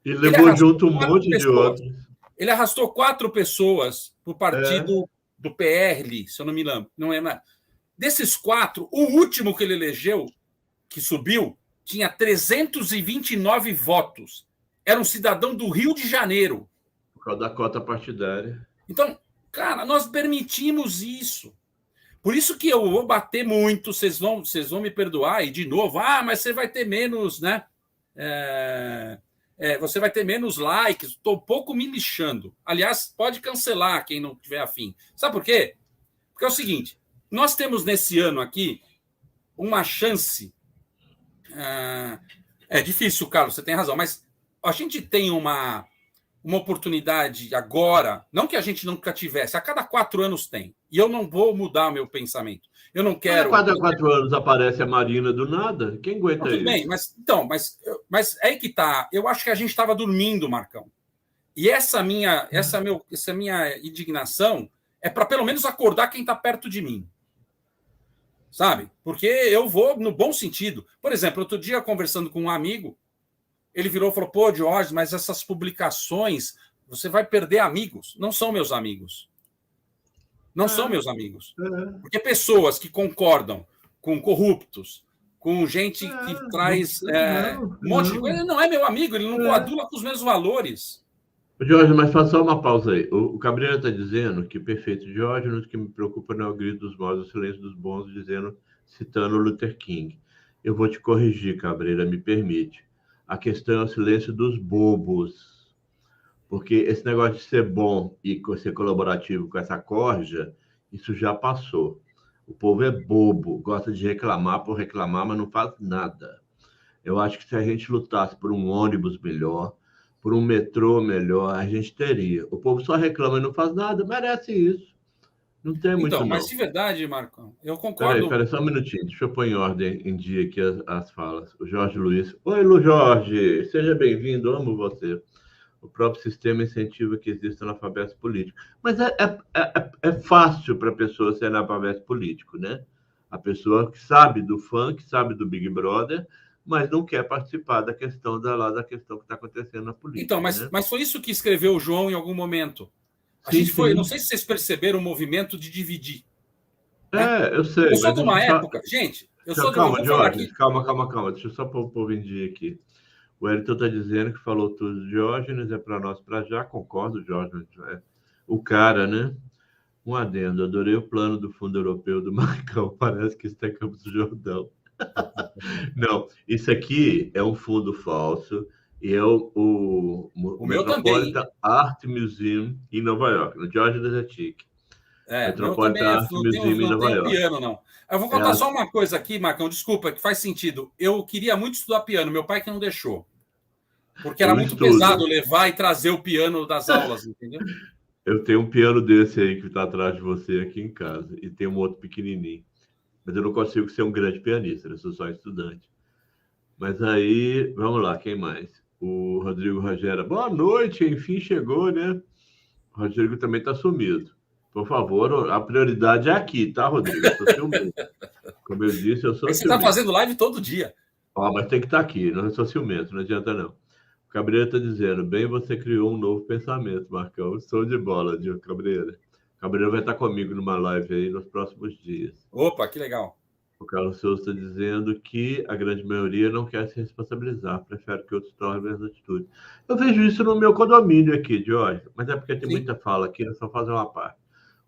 E levou junto um monte de outros. Ele arrastou 4 pessoas para o partido do PRL, se eu não me lembro. Não é nada. Desses 4, o último que ele elegeu, que subiu, tinha 329 votos. Era um cidadão do Rio de Janeiro. Por causa da cota partidária. Então, cara, nós permitimos isso. Por isso que eu vou bater muito, vocês vão me perdoar, e de novo, mas você vai ter menos, né? Você vai ter menos likes, estou um pouco me lixando. Aliás, pode cancelar quem não tiver afim. Sabe por quê? Porque é o seguinte, nós temos nesse ano aqui uma chance... É difícil, Carlos, você tem razão, mas a gente tem uma oportunidade agora, não que a gente nunca tivesse, a cada 4 anos tem. E eu não vou mudar meu pensamento. Eu não quero... Cada 4 anos aparece a Marina do nada? Quem aguenta isso? Tudo bem, mas é aí que tá. Eu acho que a gente estava dormindo, Marcão. E essa minha indignação é para pelo menos acordar quem está perto de mim. Sabe? Porque eu vou no bom sentido. Por exemplo, outro dia, conversando com um amigo, ele virou e falou, pô, Jorge, mas essas publicações, você vai perder amigos. Não são meus amigos. Não são meus amigos. Porque pessoas que concordam com corruptos, com gente que traz um monte de coisa, ele não é meu amigo, ele não coadula com os meus valores. Jorge, mas faça só uma pausa aí. O Cabreira está dizendo que perfeito, Jorge, o que me preocupa não é o grito dos maus, o silêncio dos bons, citando Luther King. Eu vou te corrigir, Cabreira, me permite. A questão é o silêncio dos bobos. Porque esse negócio de ser bom e ser colaborativo com essa corja, isso já passou. O povo é bobo, gosta de reclamar por reclamar, mas não faz nada. Eu acho que se a gente lutasse por um ônibus melhor, por um metrô melhor, a gente teria. O povo só reclama e não faz nada, merece isso. Não tem muito, não. Mas de verdade, Marcão, eu concordo... Peraí, só um minutinho. Deixa eu pôr em ordem em dia aqui as falas. O Jorge Luiz. Oi, Lu Jorge. Seja bem-vindo, amo você. O próprio sistema incentiva que exista analfabeto político. Mas é fácil para a pessoa ser analfabeto político, né? A pessoa que sabe do funk, sabe do Big Brother, mas não quer participar da questão da questão que está acontecendo na política. Então, né? mas foi isso que escreveu o João em algum momento. A Sim, gente foi, sim. não sei se vocês perceberam o movimento de dividir. Eu sei. Eu sou Mas de uma deixa eu só... época, gente, eu sou de uma. Calma, Vou falar Diógenes, aqui. calma. Deixa eu só pôr o povo em dia aqui. O Elton está dizendo que falou tudo de Diógenes, é para nós, para já. Concordo, Diógenes. O cara, né? Um adendo. Adorei o plano do Fundo Europeu do Marcão. Parece que está em Campos do Jordão. Não, isso aqui é um fundo falso e é o meu também. Metropolitan Art Museum em Nova York, no Diógenes é chique. Meu também Metropolitan Art Museum em não Nova tenho York. piano, não. Eu vou contar só uma coisa aqui, Marcão, desculpa, que faz sentido. Eu queria muito estudar piano, meu pai que não deixou. Porque era muito pesado levar e trazer o piano das aulas, entendeu? Eu tenho um piano desse aí que está atrás de você aqui em casa e tem um outro pequenininho. Mas eu não consigo ser um grande pianista, eu sou só estudante. Mas aí, vamos lá, quem mais? O Rodrigo Rogério. Boa noite, enfim chegou, né? O Rodrigo também está sumido. Por favor, a prioridade é aqui, tá, Rodrigo? Eu sou ciumento. Como eu disse, eu sou Você está fazendo live todo dia. Mas tem que estar aqui, não sou ciumento, não adianta não. O Cabreira está dizendo, bem, você criou um novo pensamento, Marcão. Sou de bola, Diogo Cabreira. O Cabreira vai estar comigo numa live aí nos próximos dias. Opa, que legal. O Carlos Souza está dizendo que a grande maioria não quer se responsabilizar, prefere que outros tomem as atitudes. Eu vejo isso no meu condomínio aqui, Jorge, mas é porque tem muita fala aqui, é só fazer uma parte.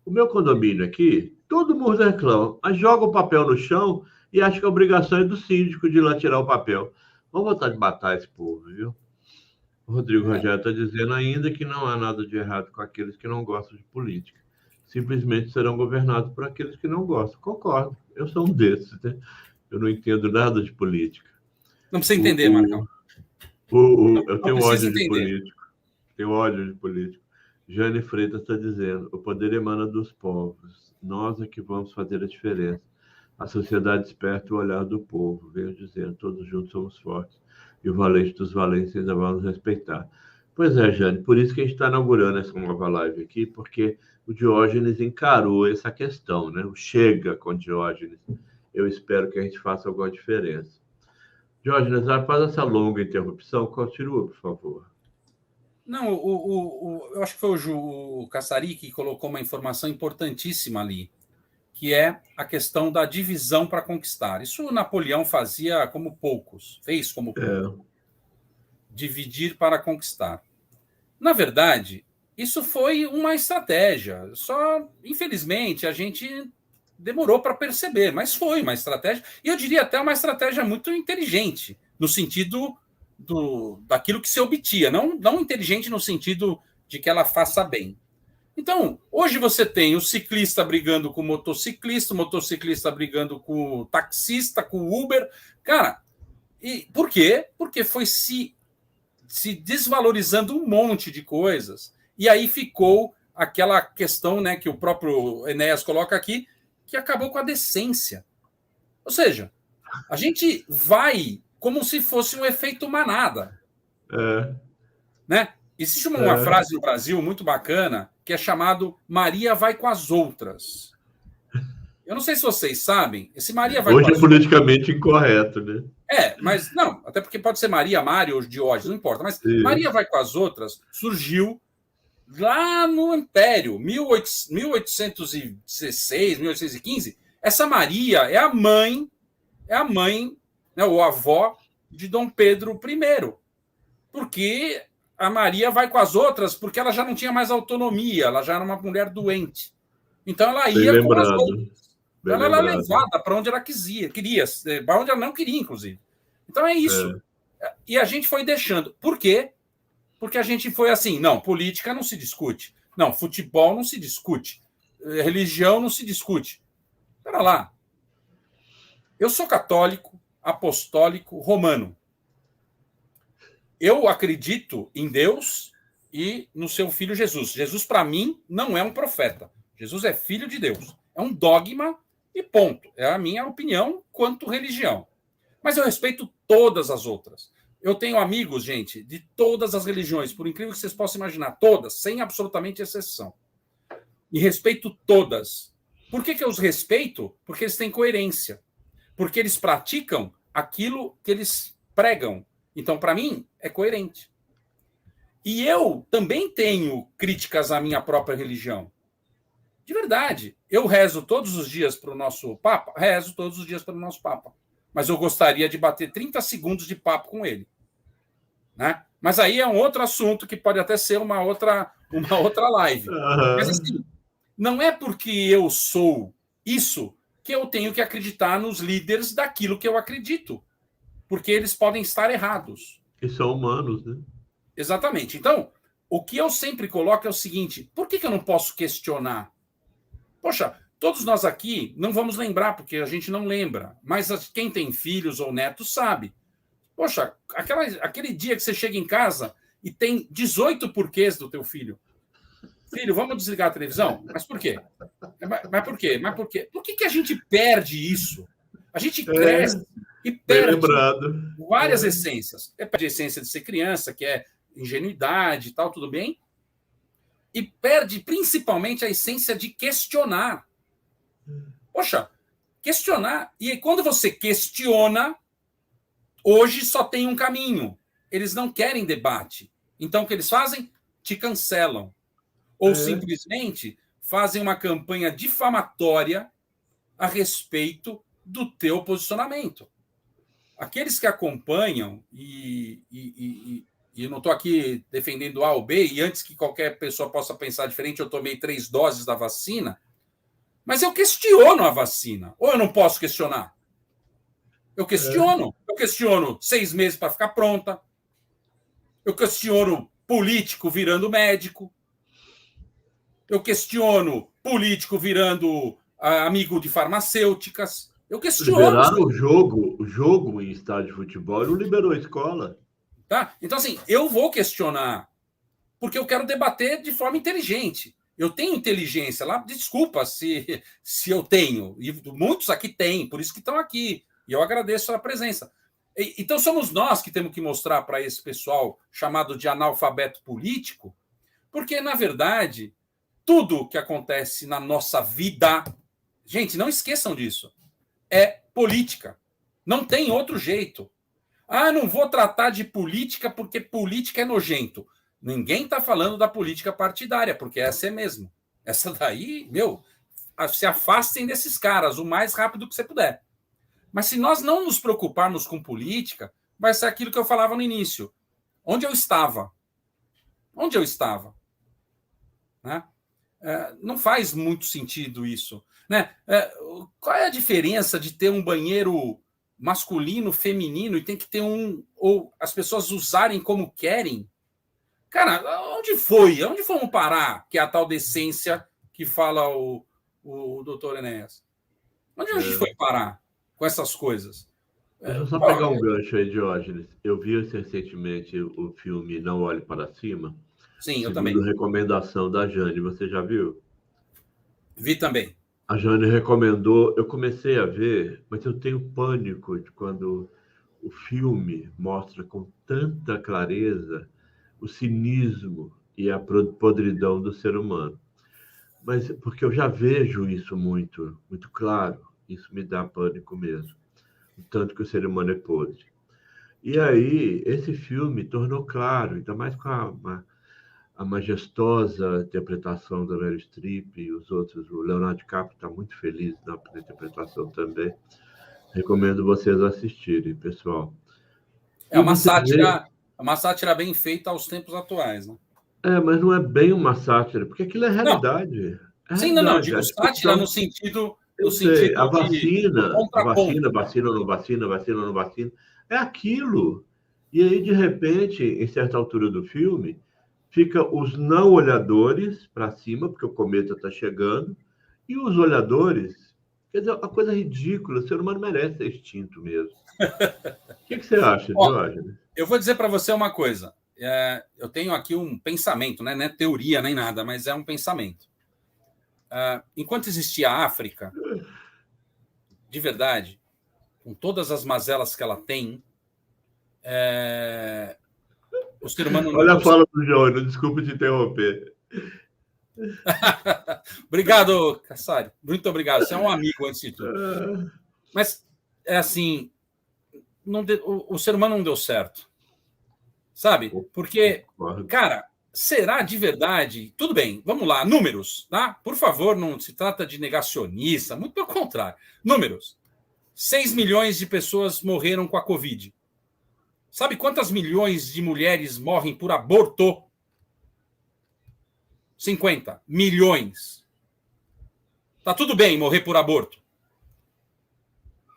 O meu condomínio aqui, todo mundo reclama, mas joga o papel no chão e acha que a obrigação é do síndico de ir lá tirar o papel. Vamos voltar de matar esse povo, viu? O Rodrigo Rogério está dizendo ainda que não há nada de errado com aqueles que não gostam de política. Simplesmente serão governados por aqueles que não gostam. Concordo, eu sou um desses, né? Eu não entendo nada de política. Não precisa entender, Marcão. Eu tenho ódio de político. Tenho ódio de político. Jane Freitas está dizendo, o poder emana dos povos. Nós é que vamos fazer a diferença. A sociedade desperta o olhar do povo. Venho dizendo, todos juntos somos fortes. E o valente dos valentes ainda vai nos respeitar. Pois é, Jane, por isso que a gente está inaugurando essa nova live aqui, porque o Diógenes encarou essa questão, né? O Chega com Diógenes. Eu espero que a gente faça alguma diferença. Diógenes, faz essa longa interrupção. Continua, por favor. Não, eu acho que foi o Cassari que colocou uma informação importantíssima ali, que é a questão da divisão para conquistar. Isso Napoleão fazia como poucos, fez como poucos. Dividir para conquistar. Na verdade, isso foi uma estratégia. Só, infelizmente, a gente demorou para perceber, mas foi uma estratégia, e eu diria até uma estratégia muito inteligente, no sentido daquilo que se obtinha, não inteligente no sentido de que ela faça bem. Então, hoje você tem o ciclista brigando com o motociclista brigando com o taxista, com o Uber. Cara, e por quê? Porque foi se desvalorizando um monte de coisas. E aí ficou aquela questão, né, que o próprio Enéas coloca aqui, que acabou com a decência. Ou seja, a gente vai como se fosse um efeito manada. Né? Existe uma frase no Brasil muito bacana que é chamado Maria vai com as outras. Eu não sei se vocês sabem, esse Maria vai hoje com as outras... Hoje é politicamente incorreto, né? Mas não, até porque pode ser Maria, Mário ou Diógenes, não importa. Mas isso. Maria vai com as outras surgiu lá no Império, 1816, 1815. Essa Maria é a mãe, né, ou a avó de Dom Pedro I. Porque a Maria vai com as outras porque ela já não tinha mais autonomia, ela já era uma mulher doente. Então ela ia com as outras. Ela era levada para onde ela queria, para onde ela não queria, inclusive. Então é isso. E a gente foi deixando. Por quê? Porque a gente foi assim, não, política não se discute. Não, futebol não se discute. Religião não se discute. Espera lá. Eu sou católico, apostólico, romano. Eu acredito em Deus e no seu filho Jesus. Jesus, para mim, não é um profeta. Jesus é filho de Deus. É um dogma e ponto. É a minha opinião quanto religião. Mas eu respeito todas as outras. Eu tenho amigos, gente, de todas as religiões, por incrível que vocês possam imaginar, todas, sem absolutamente exceção. E respeito todas. Por que eu os respeito? Porque eles têm coerência. Porque eles praticam aquilo que eles pregam. Então, para mim, é coerente. E eu também tenho críticas à minha própria religião. De verdade. Eu rezo todos os dias para o nosso Papa? Rezo todos os dias para o nosso Papa. Mas eu gostaria de bater 30 segundos de papo com ele. Né? Mas aí é um outro assunto que pode até ser uma outra live. Mas assim, não é porque eu sou isso que eu tenho que acreditar nos líderes daquilo que eu acredito. Porque eles podem estar errados. E são humanos, né? Exatamente. Então, o que eu sempre coloco é o seguinte: por que eu não posso questionar? Poxa, todos nós aqui não vamos lembrar, porque a gente não lembra, mas quem tem filhos ou netos sabe. Poxa, aquele dia que você chega em casa e tem 18 porquês do teu filho. Filho, vamos desligar a televisão? Mas por quê? Mas por quê? Mas por quê? Por que a gente perde isso? A gente cresce e perde várias essências. Perde a essência de ser criança, que é ingenuidade e tal, tudo bem. E perde principalmente a essência de questionar. Poxa, questionar. E quando você questiona, hoje só tem um caminho. Eles não querem debate. Então, o que eles fazem? Te cancelam. Ou simplesmente fazem uma campanha difamatória a respeito do teu posicionamento. Aqueles que acompanham, e eu não estou aqui defendendo A ou B, e antes que qualquer pessoa possa pensar diferente, eu tomei 3 doses da vacina, mas eu questiono a vacina. Ou eu não posso questionar? Eu questiono. Eu questiono 6 meses para ficar pronta. Eu questiono político virando médico. Eu questiono político virando amigo de farmacêuticas. Eu questiono. Liberaram o jogo em estádio de futebol e não liberou a escola. Tá? Então, assim, eu vou questionar, porque eu quero debater de forma inteligente. Eu tenho inteligência lá, desculpa se eu tenho, e muitos aqui têm, por isso que estão aqui, e eu agradeço a presença. Então, somos nós que temos que mostrar para esse pessoal chamado de analfabeto político, porque, na verdade, tudo que acontece na nossa vida, gente, não esqueçam disso, é política. Não tem outro jeito. Ah, não vou tratar de política porque política é nojento. Ninguém está falando da política partidária, porque essa é mesmo. Essa daí, se afastem desses caras o mais rápido que você puder. Mas se nós não nos preocuparmos com política, vai ser aquilo que eu falava no início. Onde eu estava? Onde eu estava? Né? Não faz muito sentido isso. Né? Qual é a diferença de ter um banheiro masculino, feminino, e tem que ter ou as pessoas usarem como querem? Cara, onde foi? Onde fomos parar? Que é a tal decência que fala o doutor Enéas. Onde a gente foi parar com essas coisas? Deixa eu só pegar um gancho aí, Diógenes. Eu vi recentemente o filme Não Olhe Para Cima. Sim, eu também. Recomendação da Jane. Você já viu? Vi também. A Jane recomendou. Eu comecei a ver, mas eu tenho pânico de quando o filme mostra com tanta clareza o cinismo e a podridão do ser humano. Mas porque eu já vejo isso muito, muito claro, isso me dá pânico mesmo. O tanto que o ser humano é podre. E aí, esse filme tornou claro, ainda mais com a majestosa interpretação da Meryl Streep e os outros. O Leonardo DiCaprio está muito feliz na interpretação também. Recomendo vocês assistirem, pessoal. É uma sátira bem feita aos tempos atuais, né? Mas não é bem uma sátira, porque aquilo é realidade. Sim, não, digo sátira no sentido... Eu sei, a vacina ou não vacina, é aquilo. E aí, de repente, em certa altura do filme, fica os não olhadores para cima, porque o cometa está chegando, e os olhadores, quer dizer, uma coisa ridícula, o ser humano merece ser extinto mesmo. O que você acha, Diógenes? Eu vou dizer para você uma coisa. Eu tenho aqui um pensamento, né? Não é teoria nem nada, mas é um pensamento. Enquanto existia a África, de verdade, com todas as mazelas que ela tem, o ser humano não... Olha a fala do João, desculpe te interromper. Obrigado, Cassari. Muito obrigado. Você é um amigo antes de tudo. Mas, é assim, o ser humano não deu certo. Sabe? Porque, cara, será de verdade? Tudo bem, vamos lá, números, tá? Por favor, não se trata de negacionista, muito pelo contrário. Números. 6 milhões de pessoas morreram com a Covid. Sabe quantas milhões de mulheres morrem por aborto? 50 milhões. Tá tudo bem morrer por aborto.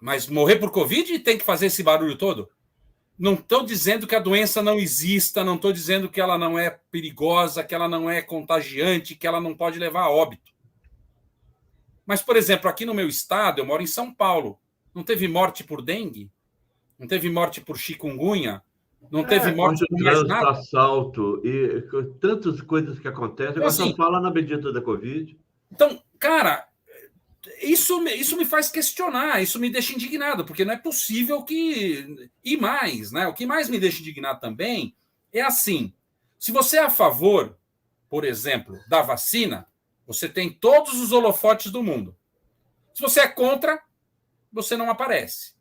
Mas morrer por Covid tem que fazer esse barulho todo? Não estou dizendo que a doença não exista, não estou dizendo que ela não é perigosa, que ela não é contagiante, que ela não pode levar a óbito. Mas, por exemplo, aqui no meu estado, eu moro em São Paulo, não teve morte por dengue? Não teve morte por chikungunya? Não teve morte por mais nada? Assalto e tantas coisas que acontecem. Agora só fala na bendita da Covid. Então, cara, isso me faz questionar, isso me deixa indignado, porque não é possível que... E mais, né? O que mais me deixa indignado também é assim, se você é a favor, por exemplo, da vacina, você tem todos os holofotes do mundo. Se você é contra, você não aparece.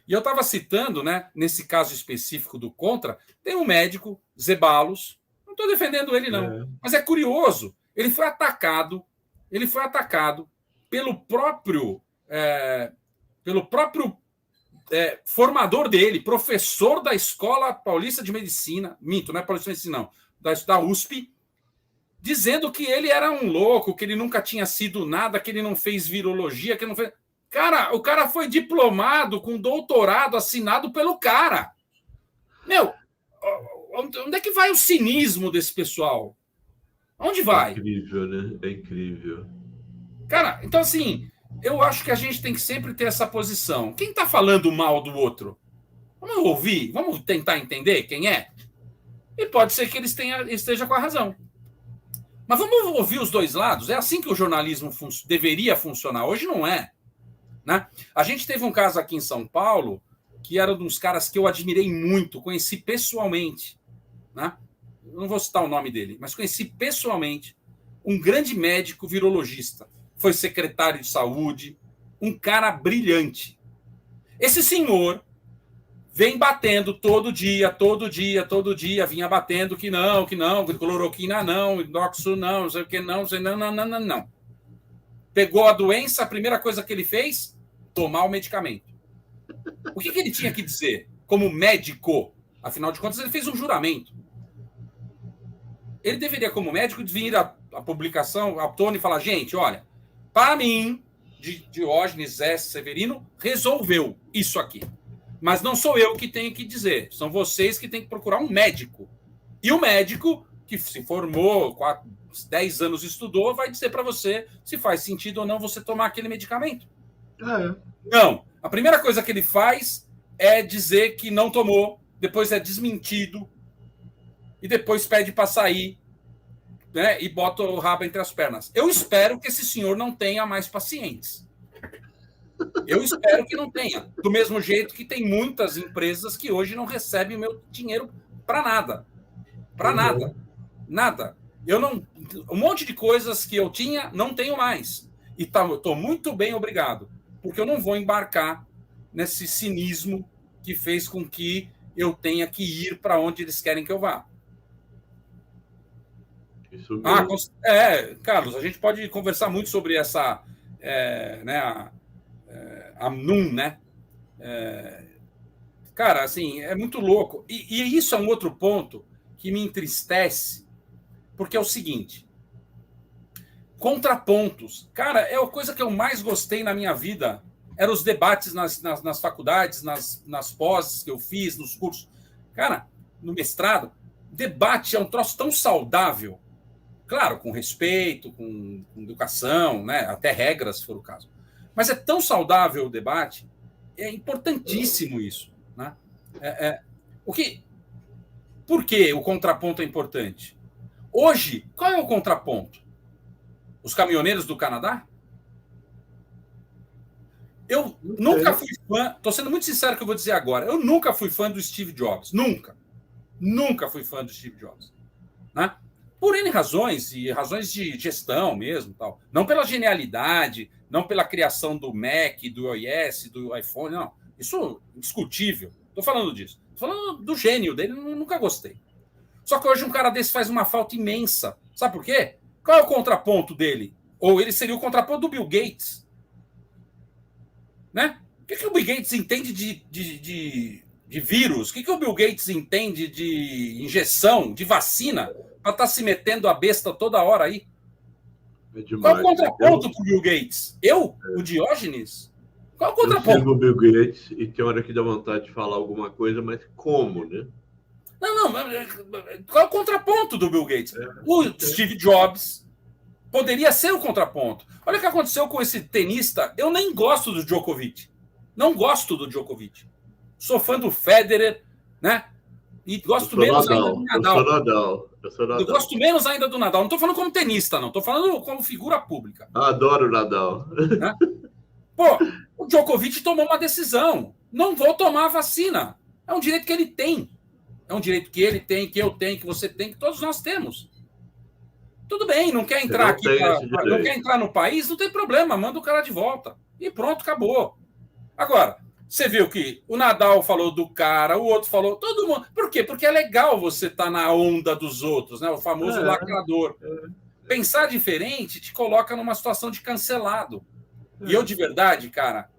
E eu estava citando, né, nesse caso específico do contra, tem um médico, Zeballos, não estou defendendo ele não, mas é curioso, ele foi atacado pelo próprio formador dele, professor da Escola Paulista de Medicina, minto, não é Paulista de Medicina, não, da USP, dizendo que ele era um louco, que ele nunca tinha sido nada, que ele não fez virologia, que ele não fez... Cara, o cara foi diplomado com doutorado assinado pelo cara. Meu, onde é que vai o cinismo desse pessoal? Onde vai? É incrível, né? É incrível. Cara, então assim, eu acho que a gente tem que sempre ter essa posição. Quem está falando mal do outro? Vamos ouvir, vamos tentar entender quem é? E pode ser que ele esteja com a razão. Mas vamos ouvir os dois lados. É assim que o jornalismo deveria funcionar. Hoje não é. Né? A gente teve um caso aqui em São Paulo que era um dos caras que eu admirei muito, conheci pessoalmente. Né? Eu não vou citar o nome dele, mas conheci pessoalmente um grande médico virologista. Foi secretário de saúde, um cara brilhante. Esse senhor vem batendo todo dia, vinha batendo que não, cloroquina não, doxo não, não sei o que não. Pegou a doença, a primeira coisa que ele fez, tomar o medicamento. O que ele tinha que dizer como médico? Afinal de contas, ele fez um juramento. Ele deveria, como médico, vir a publicação, a tona e falar, gente, olha, para mim, Diógenes S. Severino resolveu isso aqui. Mas não sou eu que tenho que dizer, são vocês que têm que procurar um médico. E o médico, que se formou, 10 anos estudou, vai dizer para você se faz sentido ou não você tomar aquele medicamento. Não. A primeira coisa que ele faz é dizer que não tomou, depois é desmentido, e depois pede para sair, né, e bota o rabo entre as pernas. Eu espero que esse senhor não tenha mais pacientes. Eu espero que não tenha. Do mesmo jeito que tem muitas empresas que hoje não recebem o meu dinheiro para nada. Para nada. Nada. Eu não... Um monte de coisas que eu tinha, não tenho mais. E estou muito bem, obrigado. Porque eu não vou embarcar nesse cinismo que fez com que eu tenha que ir para onde eles querem que eu vá. Isso mesmo. Carlos, a gente pode conversar muito sobre essa... a NUM, né? Cara, assim, é muito louco. E isso é um outro ponto que me entristece, porque é o seguinte: contrapontos. Cara, é a coisa que eu mais gostei na minha vida. Eram os debates nas faculdades, nas pós que eu fiz, nos cursos. Cara, no mestrado, debate é um troço tão saudável. Claro, com respeito, com educação, né? Até regras, se for o caso. Mas é tão saudável o debate, é importantíssimo isso. Né? Por que o contraponto é importante? Hoje, qual é o contraponto? Os caminhoneiros do Canadá? Eu nunca fui fã, estou sendo muito sincero que eu vou dizer agora, eu nunca fui fã do Steve Jobs, nunca. Nunca fui fã do Steve Jobs. Né? Por N razões, e razões de gestão mesmo. Tal. Não pela genialidade, não pela criação do Mac, do iOS, do iPhone, não. Isso é indiscutível. Estou falando disso. Estou falando do gênio dele, nunca gostei. Só que hoje um cara desse faz uma falta imensa. Sabe por quê? Qual é o contraponto dele? Ou ele seria o contraponto do Bill Gates. Né? O que o Bill Gates entende de vírus? O que o Bill Gates entende de injeção, de vacina, para estar se metendo a besta toda hora aí? É demais. Qual é o contraponto para o Bill Gates? Eu? O Diógenes? Qual é o contraponto? Eu sigo o Bill Gates e tem hora que dá vontade de falar alguma coisa, mas como, né? Não. Qual é o contraponto do Bill Gates? O Steve Jobs poderia ser o contraponto. Olha o que aconteceu com esse tenista. Eu nem gosto do Djokovic. Não gosto do Djokovic. Sou fã do Federer, né? E gosto menos ainda do Nadal. Eu gosto menos ainda do Nadal. Não estou falando como tenista, não. Estou falando como figura pública. Adoro o Nadal. Né? Pô, o Djokovic tomou uma decisão. Não vou tomar a vacina. É um direito que ele tem. É um direito que ele tem, que eu tenho, que você tem, que todos nós temos. Tudo bem, não quer entrar aqui, não quer entrar no país, não tem problema, manda o cara de volta. E pronto, acabou. Agora, você viu que o Nadal falou do cara, o outro falou, todo mundo. Por quê? Porque é legal você estar na onda dos outros, né? O famoso lacrador. Pensar diferente te coloca numa situação de cancelado. E eu, de verdade, cara,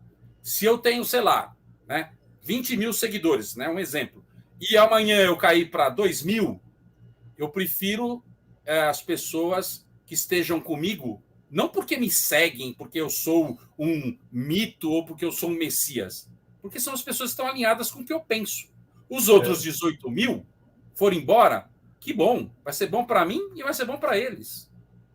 se eu tenho, sei lá, né, 20 mil seguidores, né, um exemplo, e amanhã eu cair para 2 mil, eu prefiro as pessoas que estejam comigo, não porque me seguem, porque eu sou um mito ou porque eu sou um messias, porque são as pessoas que estão alinhadas com o que eu penso. Os outros 18 mil foram embora, que bom, vai ser bom para mim e vai ser bom para eles.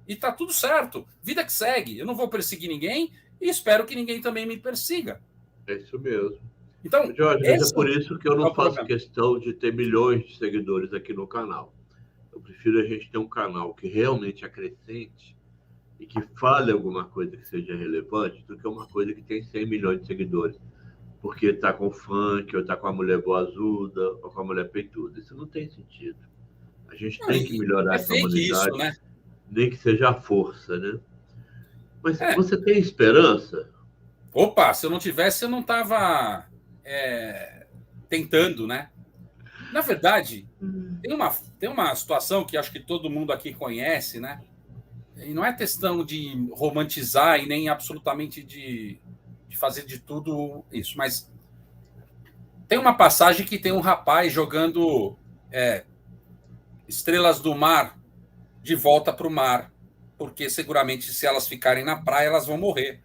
E tá tudo certo, vida que segue, eu não vou perseguir ninguém e espero que ninguém também me persiga. É isso mesmo. Então, Jorge, é por isso que eu não faço questão de ter milhões de seguidores aqui no canal. Eu prefiro a gente ter um canal que realmente acrescente e que fale alguma coisa que seja relevante do que uma coisa que tem 100 milhões de seguidores. Porque está com funk, ou está com a mulher boazuda, ou com a mulher peituda. Isso não tem sentido. A gente tem que melhorar a comunidade, isso, né? Nem que seja a força, né? Mas você tem esperança? Opa, se eu não tivesse, eu não estava tentando, né? Na verdade, tem uma situação que acho que todo mundo aqui conhece, né? E não é questão de romantizar e nem absolutamente de fazer de tudo isso, mas tem uma passagem que tem um rapaz jogando estrelas do mar de volta para o mar, porque seguramente se elas ficarem na praia, elas vão morrer.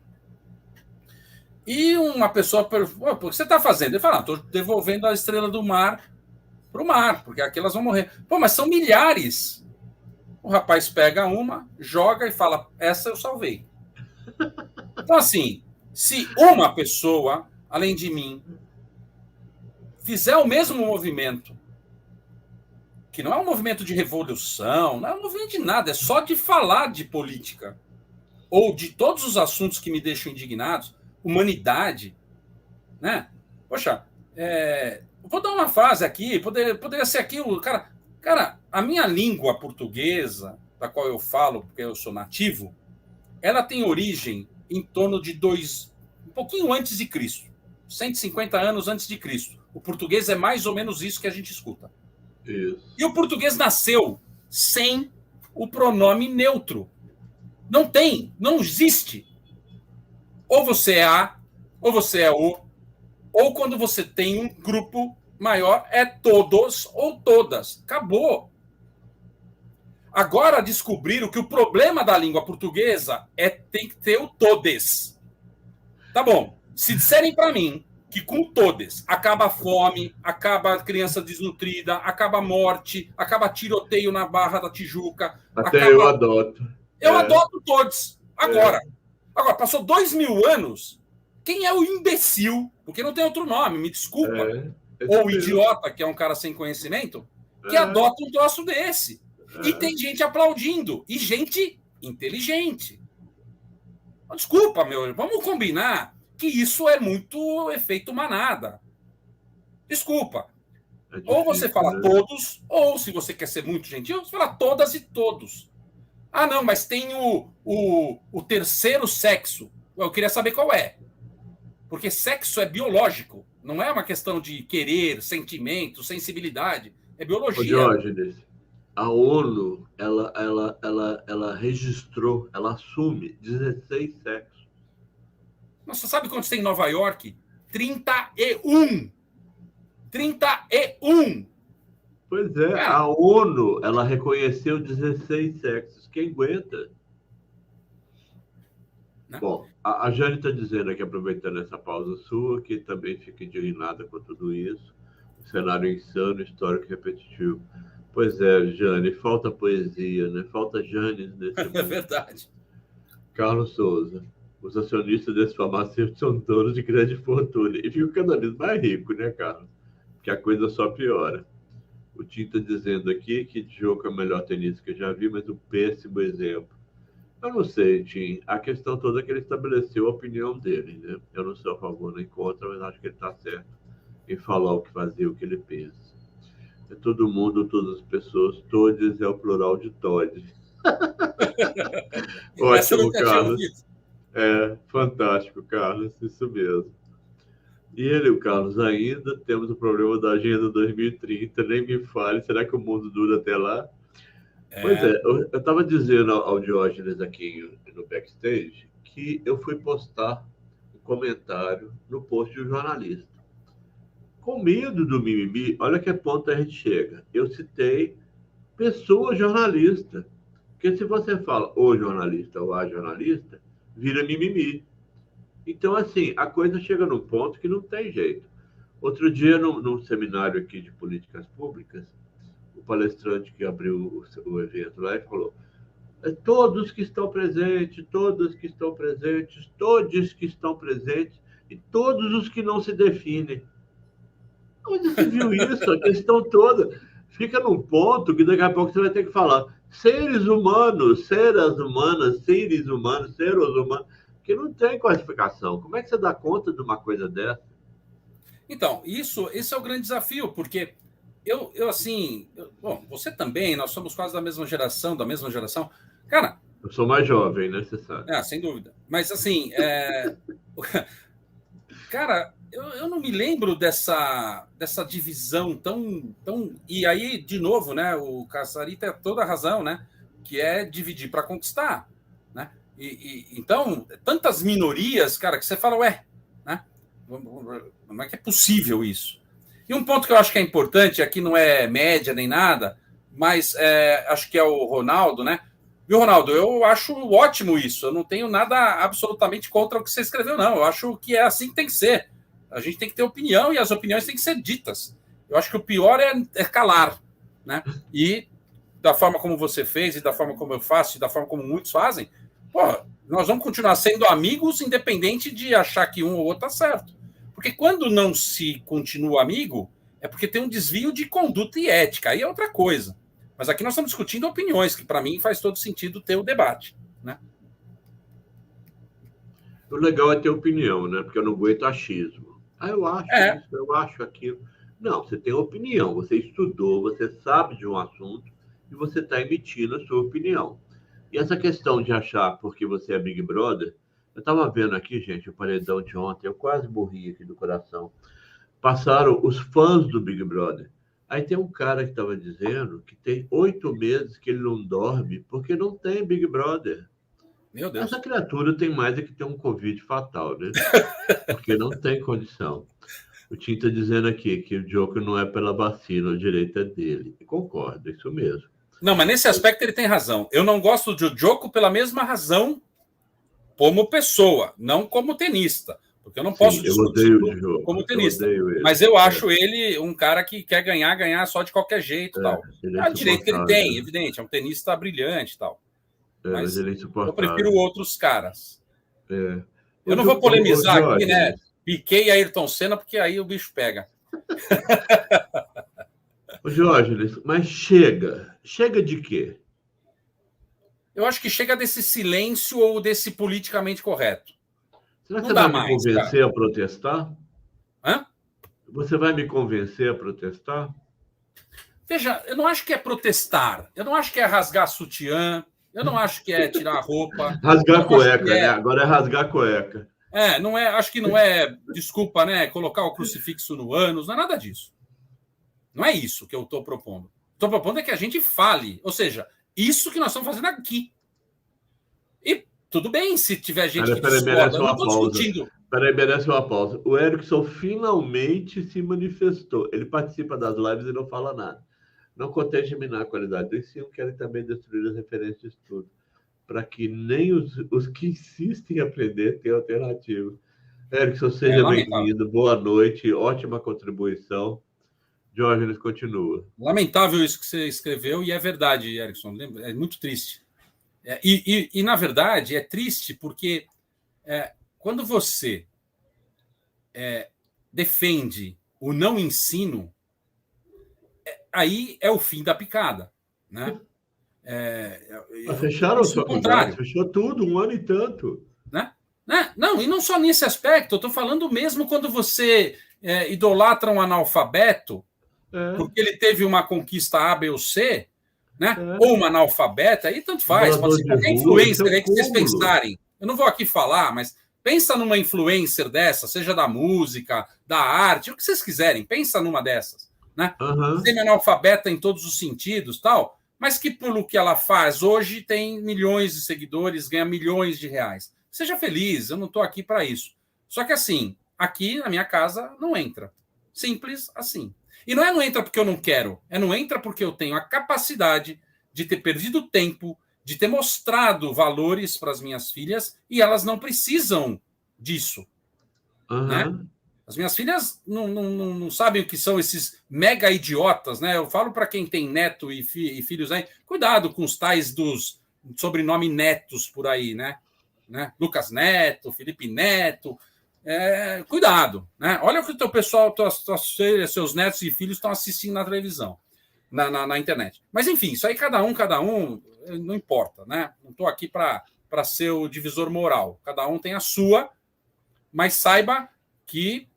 E uma pessoa pergunta, o que você está fazendo? Ele fala, estou devolvendo a estrela do mar para o mar, porque aqui elas vão morrer. Pô, mas são milhares. O rapaz pega uma, joga e fala, essa eu salvei. Então, assim, se uma pessoa, além de mim, fizer o mesmo movimento, que não é um movimento de revolução, não é um movimento de nada, é só de falar de política, ou de todos os assuntos que me deixam indignados, humanidade, né? Poxa, vou dar uma frase aqui, poderia ser aqui o cara... Cara, a minha língua portuguesa, da qual eu falo, porque eu sou nativo, ela tem origem em torno de um pouquinho antes de Cristo, 150 anos antes de Cristo. O português é mais ou menos isso que a gente escuta. Isso. E o português nasceu sem o pronome neutro. Não tem, não existe. Ou você é a, ou você é o, ou quando você tem um grupo maior, é todos ou todas. Acabou. Agora descobriram que o problema da língua portuguesa tem que ter o todes. Tá bom. Se disserem para mim que com todes acaba a fome, acaba a criança desnutrida, acaba a morte, acaba tiroteio na Barra da Tijuca. Até eu adoto. Eu adoto todos. Agora. Agora, passou 2000 anos. Quem é o imbecil? Porque não tem outro nome, me desculpa. Ou o idiota, que é um cara sem conhecimento, que adota um troço desse. E tem gente aplaudindo. E gente inteligente. Desculpa, meu. Vamos combinar que isso é muito efeito manada. Desculpa. Ou você fala todos, ou se você quer ser muito gentil, você fala todas e todos. Ah, não, mas tem o terceiro sexo. Eu queria saber qual é. Porque sexo é biológico. Não é uma questão de querer, sentimento, sensibilidade. É Ô, biologia. Diógenes, a ONU, ela registrou, ela assume 16 sexos. Nossa, sabe quantos tem em Nova York? 31. 31. Pois é, a ONU, ela reconheceu 16 sexos. Quem aguenta? Não. Bom, a Jane está dizendo aqui, aproveitando essa pausa sua, que também fica indignada com tudo isso. Um cenário insano, histórico e repetitivo. Pois é, Jane, falta poesia, né? Falta Janes nesse mundo. É verdade. Carlos Souza. Os acionistas desse farmacêutico são donos de grande fortuna. E ficam cada vez mais ricos, né, Carlos? Porque a coisa só piora. O Tim está dizendo aqui que Djokovic é o melhor tenista que eu já vi, mas um péssimo exemplo. Eu não sei, Tim. A questão toda é que ele estabeleceu a opinião dele, né? Eu não sou a favor nem contra, mas acho que ele está certo em falar o que fazer, o que ele pensa. É todo mundo, todas as pessoas, todos é o plural de todes. Ótimo, Carlos. É, fantástico, Carlos, isso mesmo. E ele, o Carlos, ainda temos o problema da Agenda 2030, nem me fale, será que o mundo dura até lá? Pois é, eu estava dizendo ao Diógenes aqui no backstage que eu fui postar um comentário no post de um jornalista. Com medo do mimimi, olha que ponto a gente chega. Eu citei pessoa jornalista. Porque se você fala o jornalista ou a jornalista, vira mimimi. Então, assim, a coisa chega num ponto que não tem jeito. Outro dia, num seminário aqui de políticas públicas, o palestrante que abriu o evento lá e falou: todos que estão presentes, todas que estão presentes, todos que estão presentes e todos os que não se definem. Onde se viu isso? A questão toda fica num ponto que daqui a pouco você vai ter que falar seres humanos, seres humanas, seres humanos, seres humanos, que não tem qualificação. Como é que você dá conta de uma coisa dessa? Então, esse é o grande desafio, porque bom, você também, nós somos quase da mesma geração, Cara... Eu sou mais jovem, né? Você sabe. Sem dúvida. Mas, assim, cara, eu não me lembro dessa divisão tão... E aí, de novo, né? O Cassari tem toda a razão, né? Que é dividir para conquistar, né? Então, tantas minorias, cara, que você fala, né? Como é que é possível isso? E um ponto que eu acho que é importante, aqui não é média nem nada, mas acho que é o Ronaldo, né? Viu, Ronaldo? Eu acho ótimo isso. Eu não tenho nada absolutamente contra o que você escreveu, não. Eu acho que é assim que tem que ser. A gente tem que ter opinião e as opiniões têm que ser ditas. Eu acho que o pior é calar, né? E da forma como você fez, e da forma como eu faço, e da forma como muitos fazem, nós vamos continuar sendo amigos, independente de achar que um ou outro está certo. Porque quando não se continua amigo, é porque tem um desvio de conduta e ética. Aí é outra coisa. Mas aqui nós estamos discutindo opiniões, que para mim faz todo sentido ter o debate, né? O legal é ter opinião, né? Porque eu não aguento achismo. Eu acho isso, eu acho aquilo. Não, você tem opinião, você estudou, você sabe de um assunto e você está emitindo a sua opinião. E essa questão de achar porque você é Big Brother, eu estava vendo aqui, gente, o paredão de ontem, eu quase morri aqui do coração. Passaram os fãs do Big Brother. Aí tem um cara que estava dizendo que tem 8 meses que ele não dorme porque não tem Big Brother. Meu Deus. Essa criatura tem mais é que ter um Covid fatal, né? Porque não tem condição. O Tim está dizendo aqui que o Djokovic não é pela vacina, o direito é dele. E concordo, é isso mesmo. Não, mas nesse aspecto ele tem razão. Eu não gosto do Djokovic pela mesma razão como pessoa, não como tenista. Porque eu não posso discutir como tenista. Mas eu acho ele um cara que quer ganhar só de qualquer jeito. Tal. É o direito que ele tem, evidente. É um tenista brilhante e tal. Mas ele é eu prefiro outros caras. Eu não vou polemizar aqui, né? Piquei Ayrton Senna, porque aí o bicho pega. Ô, Diógenes, mas chega. Chega de quê? Eu acho que chega desse silêncio ou desse politicamente correto. Será que você vai me convencer a protestar? Hã? Você vai me convencer a protestar? Veja, eu não acho que é protestar. Eu não acho que é rasgar sutiã. Eu não acho que é tirar a roupa. Rasgar a cueca, né? Agora é rasgar a cueca. Não é, acho que não é, desculpa, né, colocar o crucifixo no ânus, não é nada disso. Não é isso que eu estou propondo. Estou propondo é que a gente fale, ou seja, isso que nós estamos fazendo aqui. E tudo bem se tiver gente que discorda, eu não estou discutindo. Peraí, merece uma pausa. O Erickson finalmente se manifestou. Ele participa das lives e não fala nada. Não contente minar a qualidade do ensino, querem também destruir as referências de estudo, para que nem os que insistem em aprender tenham alternativa. Erickson, seja bem-vindo. Boa noite. Ótima contribuição. Diógenes continua. Lamentável isso que você escreveu, e é verdade, Erickson. É muito triste. E na verdade, é triste porque quando você defende o não ensino, aí é o fim da picada, né? Fecharam as faculdades, fechou tudo, 1 ano e tanto. Né? Não, e não só nesse aspecto, eu estou falando mesmo quando você idolatra um analfabeto, porque ele teve uma conquista A, B ou C, né? Ou uma analfabeta, aí tanto faz, pode ser qualquer influencer aí que vocês pensarem. Eu não vou aqui falar, mas pensa numa influencer dessa, seja da música, da arte, o que vocês quiserem, pensa numa dessas, né? Semi-analfabeta em todos os sentidos, tal, mas que pelo que ela faz hoje tem milhões de seguidores, ganha milhões de reais. Seja feliz, eu não estou aqui para isso. Só que assim, aqui na minha casa não entra. Simples assim. E não entra porque eu não quero, não entra porque eu tenho a capacidade de ter perdido tempo, de ter mostrado valores para as minhas filhas e elas não precisam disso. Né? As minhas filhas não sabem o que são esses mega idiotas, né? Eu falo para quem tem neto e filhos aí, cuidado com os tais dos sobrenome netos por aí, né? Lucas Neto, Felipe Neto, cuidado, né? Olha o que o teu pessoal, seus netos e filhos estão assistindo na televisão, na internet. Mas enfim, isso aí cada um, não importa, né? Não estou aqui para ser o divisor moral. Cada um tem a sua, mas saiba que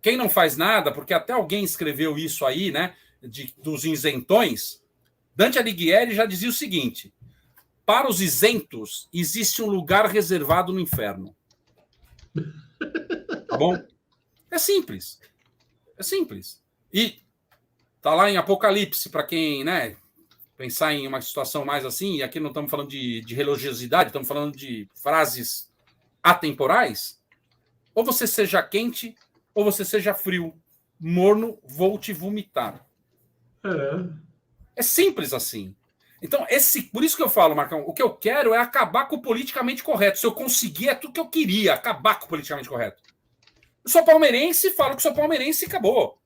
quem não faz nada, porque até alguém escreveu isso aí, né? Dos isentões. Dante Alighieri já dizia o seguinte: para os isentos existe um lugar reservado no inferno. Tá bom? É simples. E tá lá em Apocalipse, para quem, né, pensar em uma situação mais assim, e aqui não estamos falando de religiosidade, estamos falando de frases atemporais. Ou você seja quente, ou você seja frio. Morno, vou te vomitar. É simples assim. Então, por isso que eu falo, Marcão, o que eu quero é acabar com o politicamente correto. Se eu conseguir, é tudo que eu queria, acabar com o politicamente correto. Eu sou palmeirense, falo que sou palmeirense e acabou.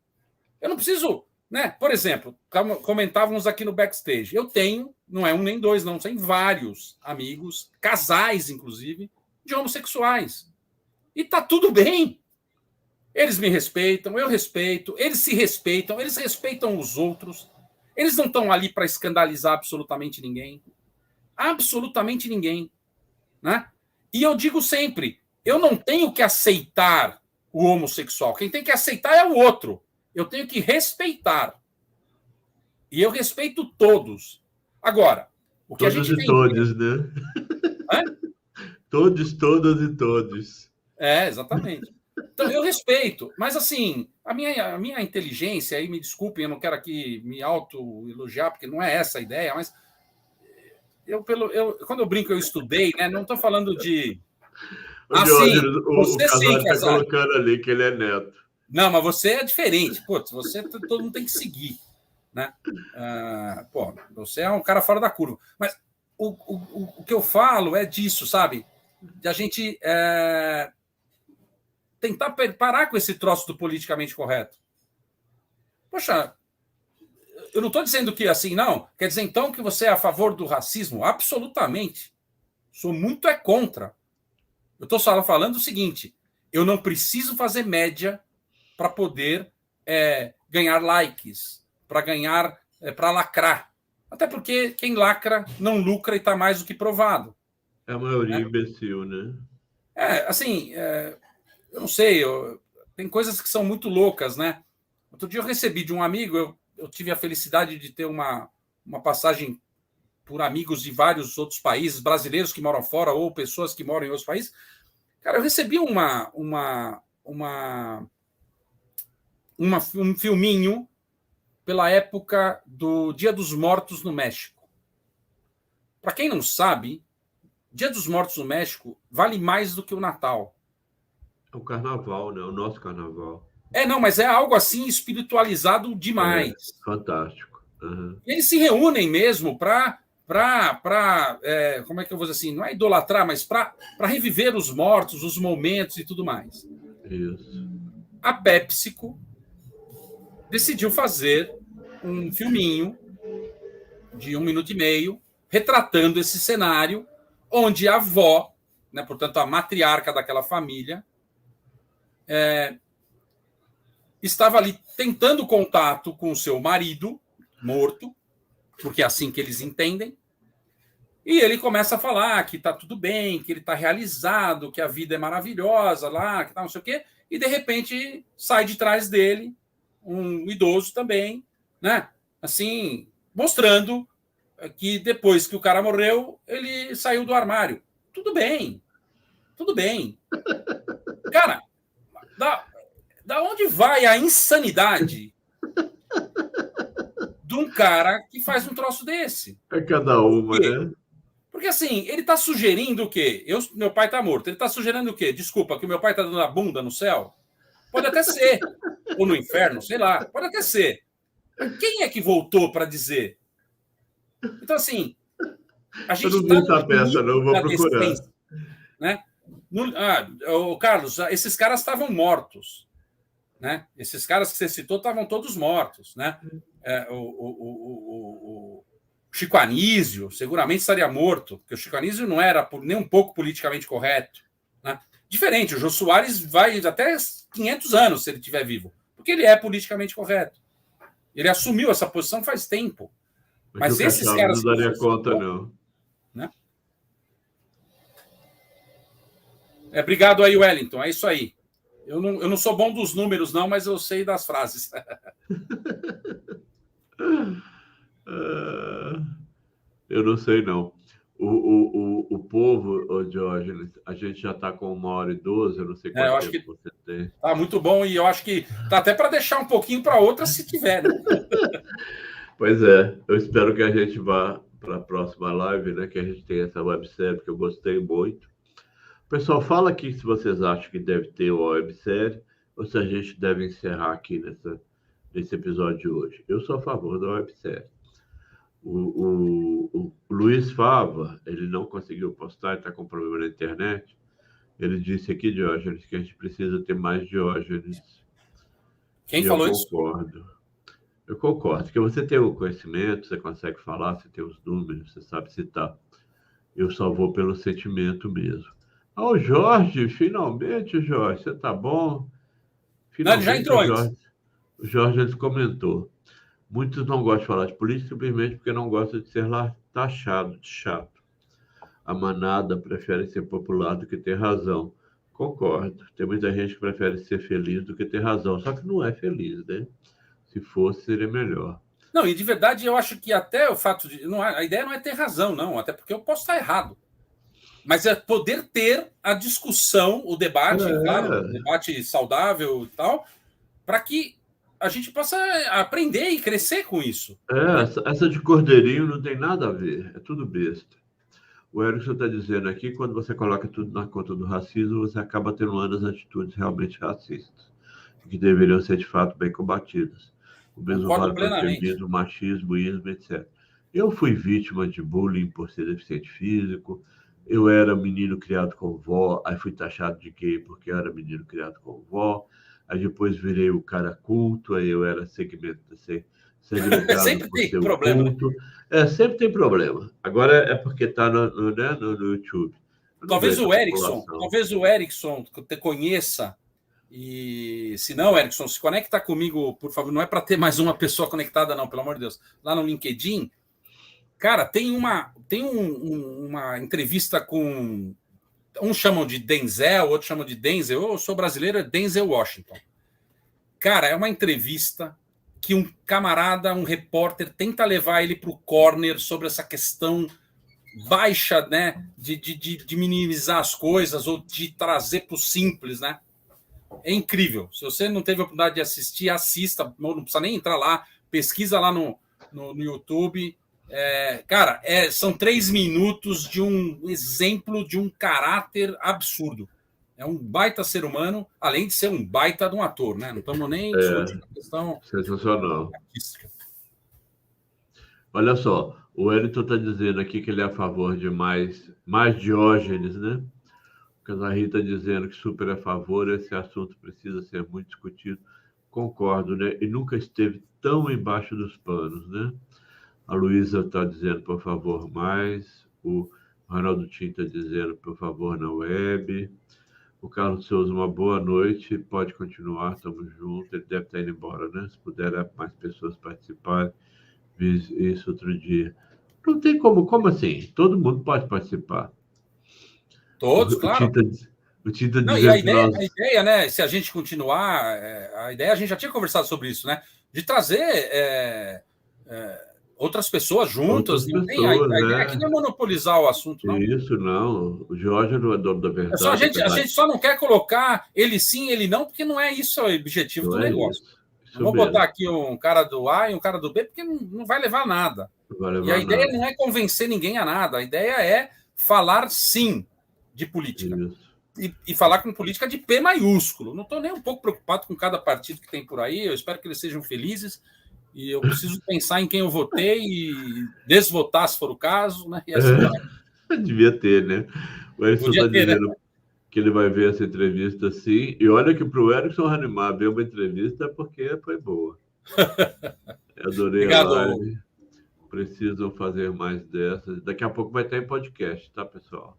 Eu não preciso, né? Por exemplo, comentávamos aqui no backstage. Eu tenho, não é um nem dois, não, tem vários amigos, casais, inclusive, de homossexuais. E tá tudo bem. Eles me respeitam, eu respeito, eles se respeitam, eles respeitam os outros. Eles não estão ali para escandalizar absolutamente ninguém. Absolutamente ninguém. Né? E eu digo sempre, eu não tenho que aceitar o homossexual. Quem tem que aceitar é o outro. Eu tenho que respeitar. E eu respeito todos. Agora, o que todos a gente e todos, né? Todos, todas e todos. Exatamente. Então, eu respeito, mas assim, a minha inteligência, aí me desculpem, eu não quero aqui me auto-elogiar, porque não é essa a ideia, mas quando eu brinco, eu estudei, né? Não estou falando de. O Casal está colocando ali que ele é neto. Não, mas você é diferente. Putz, todo mundo tem que seguir. Né? Você é um cara fora da curva. Mas o que eu falo é disso, sabe? De a gente tentar parar com esse troço do politicamente correto. Poxa, eu não estou dizendo que assim, não. Quer dizer, então, que você é a favor do racismo? Absolutamente. Sou muito contra. Eu estou só falando o seguinte: eu não preciso fazer média para poder ganhar likes, para lacrar. Até porque quem lacra não lucra e está mais do que provado. É a maioria imbecil, né? Eu não sei, tem coisas que são muito loucas, né? Outro dia eu recebi de um amigo, eu tive a felicidade de ter uma passagem por amigos de vários outros países, brasileiros que moram fora ou pessoas que moram em outros países, Cara, eu recebi um filminho pela época do Dia dos Mortos no México. Para quem não sabe, Dia dos Mortos no México vale mais do que o Natal. É o carnaval, né? O nosso carnaval. Não, mas é algo assim espiritualizado demais. Fantástico. Uhum. Eles se reúnem mesmo para como é que eu vou dizer assim? Não é idolatrar, mas para reviver os mortos, os momentos e tudo mais. Isso. A PepsiCo decidiu fazer um filminho de 1 minuto e meio retratando esse cenário onde a avó, né, portanto a matriarca daquela família, estava ali tentando contato com o seu marido morto, porque é assim que eles entendem, e ele começa a falar que está tudo bem, que ele está realizado, que a vida é maravilhosa lá, que tá não sei o quê, e de repente sai de trás dele um idoso também, né? Assim, mostrando que depois que o cara morreu, ele saiu do armário. Tudo bem, tudo bem. Cara, da onde vai a insanidade de um cara que faz um troço desse? É cada uma, né? Porque assim, ele está sugerindo o quê? Meu pai está morto. Ele está sugerindo o quê? Desculpa, que o meu pai está dando a bunda no céu? Pode até ser. Ou no inferno, sei lá. Pode até ser. Mas quem é que voltou para dizer? Então, assim, a gente Eu não vi está essa peça, não. Vou procurar. Né? Carlos, esses caras estavam mortos. Né? Esses caras que você citou estavam todos mortos. Né? O Chico Anísio seguramente estaria morto, porque o Chico Anísio não era nem um pouco politicamente correto. Né? Diferente, o Jô Soares vai até 500 anos se ele estiver vivo, porque ele é politicamente correto. Ele assumiu essa posição faz tempo. Mas esses caras... não daria conta, não. Né? Obrigado aí, Wellington. É isso aí. Eu não sou bom dos números, não, mas eu sei das frases. Eu não sei, não. O povo, Diógenes, a gente já está com 1h12, eu não sei quanto tempo você tem. Tá muito bom, e eu acho que tá até para deixar um pouquinho para outra, se tiver. Né? Pois é, eu espero que a gente vá para a próxima live, né? Que a gente tenha essa websérie, que eu gostei muito. Pessoal, fala aqui se vocês acham que deve ter uma websérie ou se a gente deve encerrar aqui nesse episódio de hoje. Eu sou a favor da websérie. O Luiz Fava, ele não conseguiu postar, está com problema na internet. Ele disse aqui, Diógenes, que a gente precisa ter mais Diógenes. Quem falou isso? Eu concordo, porque você tem o conhecimento, você consegue falar, você tem os números, você sabe citar. Eu só vou pelo sentimento mesmo. O Jorge, finalmente, Jorge, você tá bom? Finalmente, não, ele já entrou. O Jorge, ele comentou. Muitos não gostam de falar de política simplesmente porque não gostam de ser taxado de chato. A manada prefere ser popular do que ter razão. Concordo. Tem muita gente que prefere ser feliz do que ter razão. Só que não é feliz, né? Se fosse, seria melhor. Não, e de verdade eu acho que até o fato de... a ideia não é ter razão, não. Até porque eu posso estar errado. Mas é poder ter a discussão, o debate, claro, um debate saudável e tal, para que a gente possa aprender e crescer com isso. Essa de cordeirinho não tem nada a ver, é tudo besta. O Erickson está dizendo aqui, quando você coloca tudo na conta do racismo, você acaba atenuando as atitudes realmente racistas, que deveriam ser de fato bem combatidas. O mesmo vale para o feminismo, machismo, ismo, etc. Eu fui vítima de bullying por ser deficiente físico, eu era menino criado com vó, aí fui taxado de gay porque eu era menino criado com vó, aí depois virei o cara culto, aí eu era segmentado sempre por tem ser problema. Culto. Sempre tem problema. Agora é porque está no YouTube. Talvez o Erickson te conheça. E se não, Erickson, se conecta comigo, por favor. Não é para ter mais uma pessoa conectada, não, pelo amor de Deus. Lá no LinkedIn, cara, tem uma entrevista com... Uns chamam de Denzel, outros chamam de Denzel. Eu sou brasileiro, é Denzel Washington. Cara, é uma entrevista que um camarada, um repórter, tenta levar ele para o corner sobre essa questão baixa, né, de minimizar as coisas ou de trazer para o simples, né? É incrível. Se você não teve a oportunidade de assistir, assista. Não precisa nem entrar lá. Pesquisa lá no YouTube. Cara, são 3 minutos de um exemplo de um caráter absurdo. É um baita ser humano, além de ser um baita de um ator, né? Não estamos nem discutindo a questão sensacional. artística. Olha só, o Wellington está dizendo aqui que ele é a favor de mais Diógenes, né? O Casarri está dizendo que super a favor, esse assunto precisa ser muito discutido. Concordo, né? E nunca esteve tão embaixo dos panos, né? A Luísa está dizendo, por favor, mais. O Ronaldo Tim está dizendo, por favor, na web. O Carlos Souza, uma boa noite. Pode continuar, estamos juntos. Ele deve estar indo embora, né? Se puder mais pessoas participarem. Fiz isso outro dia. Não tem como assim? Todo mundo pode participar. Todos, claro. O Tita não, dizendo e a ideia, né? Se a gente continuar, a ideia, a gente já tinha conversado sobre isso, né? De trazer outras pessoas juntas. Outras pessoas, a ideia aqui não é monopolizar o assunto, não. Isso, não. O Jorge não é dono da verdade. A gente só não quer colocar ele sim, ele não, porque não é isso o objetivo do negócio. Não vou botar aqui um cara do A e um cara do B, porque não vai levar nada. E a ideia não é convencer ninguém a nada. A ideia é falar sim de política. E falar com política de P maiúsculo. Não estou nem um pouco preocupado com cada partido que tem por aí. Eu espero que eles sejam felizes. E eu preciso pensar em quem eu votei e desvotar, se for o caso. Né? E assim devia ter, né? O Erickson está dizendo, né, que ele vai ver essa entrevista sim. E olha que para o Erickson animar ver uma entrevista porque foi boa. Eu adorei. Obrigado. A live. Precisam fazer mais dessas. Daqui a pouco vai estar em podcast, tá, pessoal?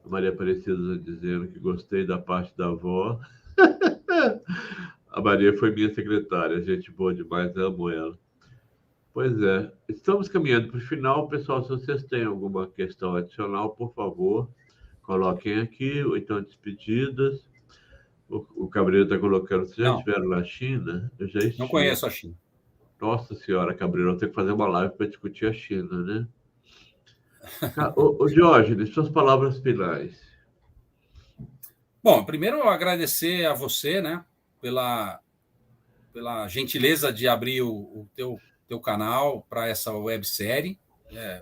A Maria Aparecida dizendo que gostei da parte da avó. A Maria foi minha secretária, gente boa demais, amo ela. Pois é, estamos caminhando para o final. Pessoal, se vocês têm alguma questão adicional, por favor, coloquem aqui, ou então despedidas. O Cabreiro está colocando, vocês já estiveram na China? Eu já estive. Não conheço a China. Nossa senhora, Cabreiro, eu tenho que fazer uma live para discutir a China, né? Ô, Diógenes, suas palavras finais. Bom, primeiro eu agradecer a você, né, pela gentileza de abrir o teu canal para essa websérie.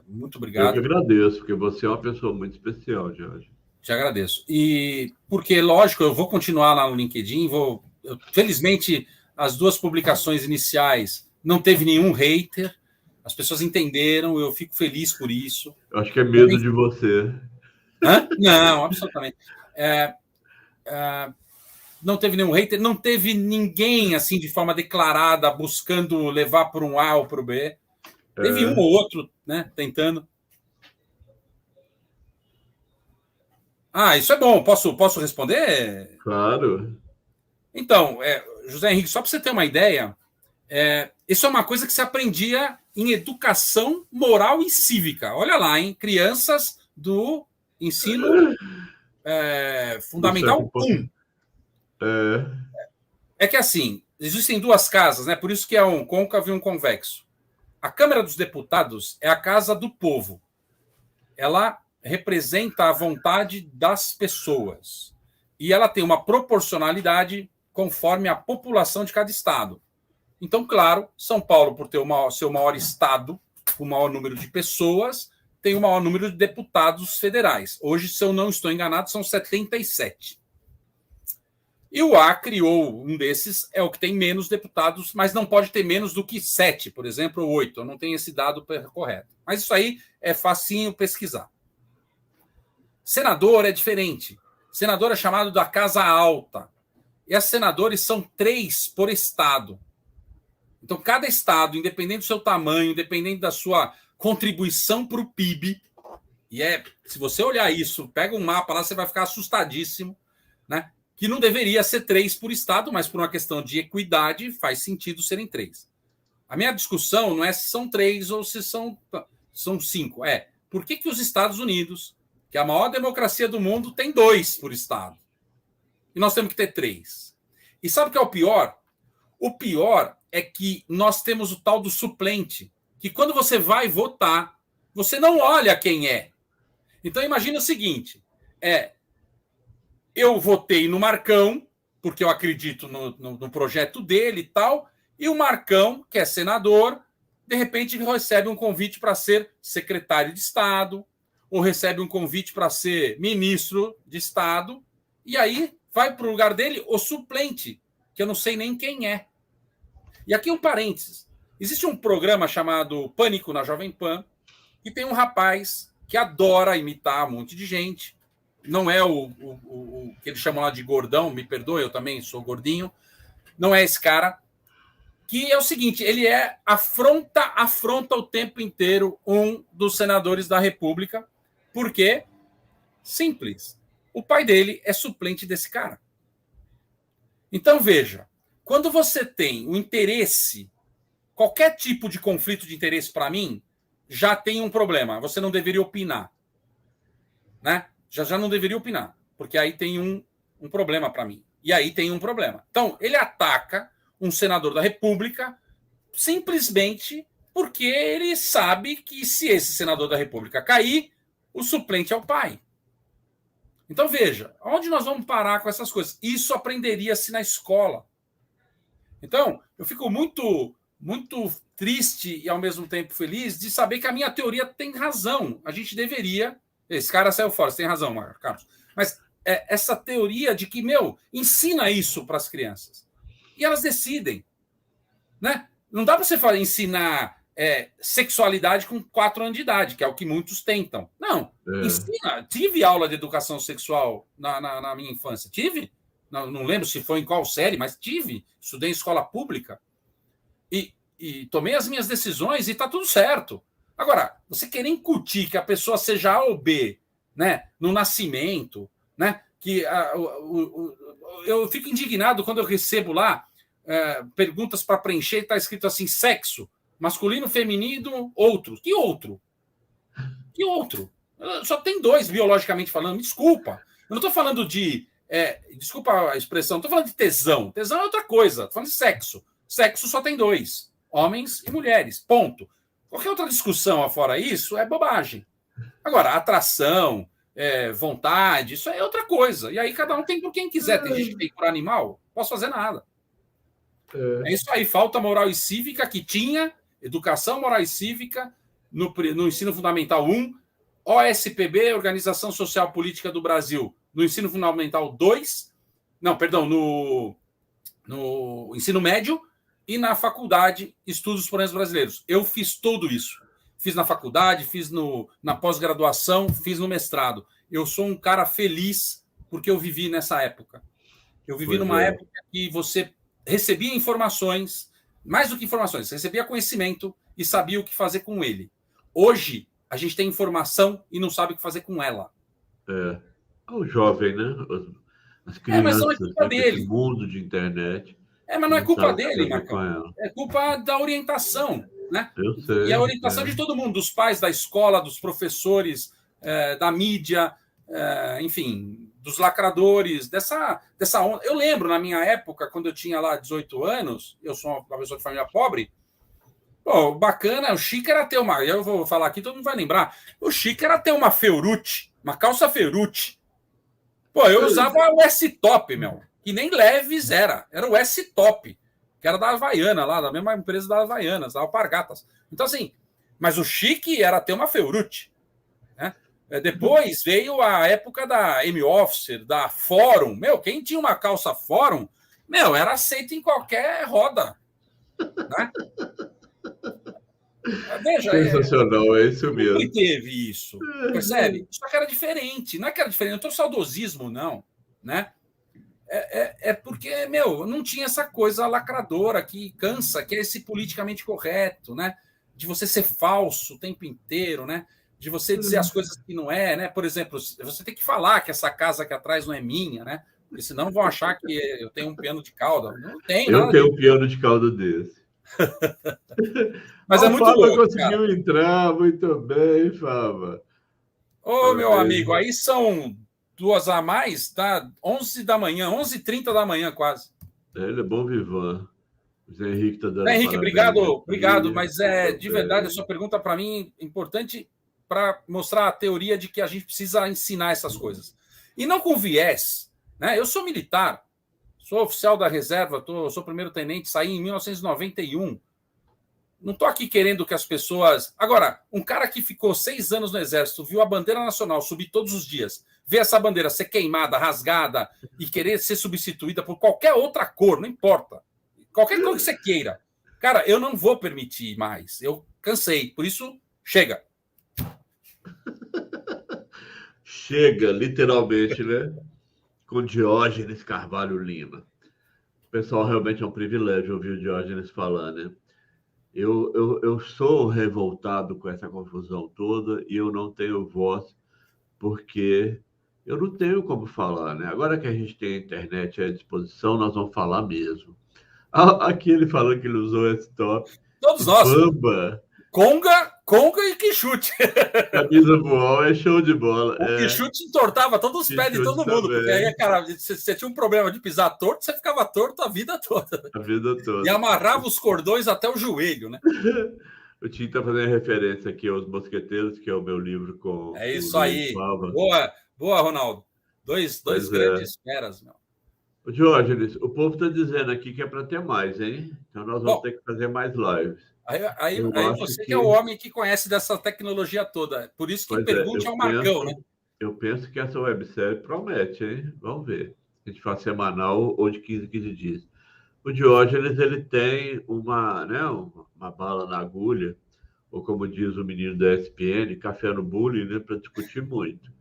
Muito obrigado. Eu que agradeço, porque você é uma pessoa muito especial, Diógenes. Te agradeço. E porque, lógico, eu vou continuar lá no LinkedIn, felizmente, as 2 publicações iniciais não teve nenhum hater. As pessoas entenderam, eu fico feliz por isso. Eu acho que é medo de você. Hã? Não, absolutamente. Não teve nenhum hater, não teve ninguém assim de forma declarada buscando levar para um A ou para o B. Teve um ou outro, né, tentando. Isso é bom. Posso responder? Claro. Então, José Henrique, só para você ter uma ideia, isso é uma coisa que se aprendia em educação moral e cívica. Olha lá, hein? Crianças do ensino fundamental 1. É que assim, existem 2 casas, né? Por isso que é um côncavo e um convexo. A Câmara dos Deputados é a casa do povo. Ela representa a vontade das pessoas. E ela tem uma proporcionalidade conforme a população de cada estado. Então, claro, São Paulo, por ter seu maior estado, o maior número de pessoas, tem o maior número de deputados federais. Hoje, se eu não estou enganado, são 77. E o A criou um desses, é o que tem menos deputados, mas não pode ter menos do que 7, por exemplo, ou 8. Eu não tenho esse dado correto. Mas isso aí é facinho pesquisar. Senador é diferente. Senador é chamado da Casa Alta. E as senadores são 3 por estado. Então, cada estado, independente do seu tamanho, independente da sua contribuição para o PIB, se você olhar isso, pega um mapa lá, você vai ficar assustadíssimo, né? Que não deveria ser 3 por estado, mas por uma questão de equidade, faz sentido serem 3. A minha discussão não é se são 3 ou se são 5. Por que os Estados Unidos, que é a maior democracia do mundo, tem 2 por estado? E nós temos que ter 3. E sabe o que é o pior? O pior é que nós temos o tal do suplente, que quando você vai votar, você não olha quem é. Então, imagina o seguinte, eu votei no Marcão, porque eu acredito no projeto dele e tal, e o Marcão, que é senador, de repente recebe um convite para ser secretário de Estado, ou recebe um convite para ser ministro de Estado, e aí vai para o lugar dele o suplente, que eu não sei nem quem é. E aqui um parênteses. Existe um programa chamado Pânico na Jovem Pan, que tem um rapaz que adora imitar um monte de gente. Não é o que eles chamam lá de gordão, me perdoe, eu também sou gordinho. Não é esse cara. Que é o seguinte, ele afronta o tempo inteiro um dos senadores da República. Por quê? Simples. O pai dele é suplente desse cara. Então, veja, quando você tem o interesse, qualquer tipo de conflito de interesse para mim, já tem um problema. Você não deveria opinar. Né? Já não deveria opinar, porque aí tem um problema para mim. E aí tem um problema. Então, ele ataca um senador da República simplesmente porque ele sabe que se esse senador da República cair, o suplente é o pai. Então, veja, onde nós vamos parar com essas coisas? Isso aprenderia-se na escola. Então, eu fico muito triste e, ao mesmo tempo, feliz de saber que a minha teoria tem razão. A gente deveria... Esse cara saiu fora, você tem razão, Carlos. Mas essa teoria de que, ensina isso para as crianças. E elas decidem. Né? Não dá para você ensinar sexualidade com 4 anos de idade, que é o que muitos tentam. Não. Ensina. Tive aula de educação sexual na minha infância. Tive. Não lembro se foi em qual série, mas tive. Estudei em escola pública. E tomei as minhas decisões e está tudo certo. Agora, você querer incutir que a pessoa seja A ou B, né, no nascimento, né, que eu fico indignado quando eu recebo lá perguntas para preencher e está escrito assim, sexo, masculino, feminino, outro. Que outro? Que outro? Só tem 2, biologicamente falando. Me desculpa. Eu não estou falando de... desculpa a expressão, não estou falando de tesão. Tesão é outra coisa. Estou falando de sexo. Sexo só tem 2. Homens e mulheres. Ponto. Qualquer outra discussão afora isso é bobagem. Agora, atração, vontade, isso é outra coisa. E aí cada um tem por quem quiser. Tem gente que tem por animal, não posso fazer nada. É isso aí, falta moral e cívica que tinha, educação moral e cívica no ensino fundamental 1, OSPB, Organização Social Política do Brasil, no ensino fundamental 2, não, perdão, no ensino médio, e na faculdade, Estudos Forenses Brasileiros. Eu fiz tudo isso. Fiz na faculdade, fiz na pós-graduação, fiz no mestrado. Eu sou um cara feliz porque eu vivi nessa época. Eu vivi numa época que você recebia informações, mais do que informações, você recebia conhecimento e sabia o que fazer com ele. Hoje, a gente tem informação e não sabe o que fazer com ela. O jovem, né? As crianças, mas não é culpa dele. Esse mundo de internet... mas não é culpa dele, Marcão. É culpa da orientação, né? Eu sei. E a orientação de todo mundo, dos pais, da escola, dos professores, da mídia, enfim, dos lacradores, dessa onda. Eu lembro, na minha época, quando eu tinha lá 18 anos, eu sou uma pessoa de família pobre, bacana, o chique era ter uma... Eu vou falar aqui, todo mundo vai lembrar. O chique era ter uma Feurucci, uma calça Feurucci. Eu usava o S-Top, que nem Leves era o S-Top, que era da Havaiana, lá, da mesma empresa da Havaianas, da Alpargatas. Então, assim, mas o chique era ter uma Feurucci. Né? Depois veio a época da M-Officer, da Fórum. Quem tinha uma calça Fórum, era aceito em qualquer roda. Né? Veja, sensacional, é isso mesmo. Sempre teve isso, percebe? Só que era diferente, não é que era diferente, não estou saudosismo, não, né? Porque, não tinha essa coisa lacradora que cansa, que é esse politicamente correto, né? De você ser falso o tempo inteiro, né? De você dizer as coisas que não é, né? Por exemplo, você tem que falar que essa casa aqui atrás não é minha, né? Porque senão vão achar que eu tenho um piano de cauda. Não tem, eu tenho um piano de cauda desse. Mas é muito louco, conseguiu cara. Entrar muito bem, Fava. Meu amigo, aí são 2 a mais, tá? 11 da manhã, 11h30 da manhã, quase. Ele é bom vivan. O Zé Henrique está dando Henrique, obrigado, mas de verdade, a sua pergunta para mim é importante para mostrar a teoria de que a gente precisa ensinar essas coisas. E não com viés. Né? Eu sou militar, sou oficial da reserva, sou primeiro-tenente, saí em 1991. Não estou aqui querendo que as pessoas... Agora, um cara que ficou 6 anos no Exército, viu a bandeira nacional subir todos os dias, ver essa bandeira ser queimada, rasgada e querer ser substituída por qualquer outra cor, não importa. Qualquer cor que você queira. Cara, eu não vou permitir mais. Eu cansei. Por isso, chega. Chega, literalmente, né? Com Diógenes Carvalho Lima. Pessoal, realmente é um privilégio ouvir o Diógenes falar, né? Eu sou revoltado com essa confusão toda e eu não tenho voz porque eu não tenho como falar, né? Agora que a gente tem a internet à disposição, nós vamos falar mesmo. Aqui ele falou que ele usou esse top. Todos nós. Bamba. Conga e Quixute. Camisa voal é show de bola. O Quixute entortava todos os pés de todo mundo. Porque aí, cara, você tinha um problema de pisar torto, você ficava torto a vida toda. A vida toda. E amarrava os cordões até o joelho, né? O Tim está fazendo referência aqui aos Mosqueteiros, que é o meu livro com... É isso aí. Boa, Ronaldo. Dois grandes feras, meu. Diógenes, o povo está dizendo aqui que é para ter mais, hein? Então nós vamos ter que fazer mais lives. Aí você que é o homem que conhece dessa tecnologia toda. Por isso que pergunte ao Marcão, né? Eu penso que essa websérie promete, hein? Vamos ver. A gente faz semanal ou de 15 em 15 dias. O Diógenes, ele tem uma bala na agulha, ou como diz o menino da ESPN, café no bullying, né? Para discutir muito.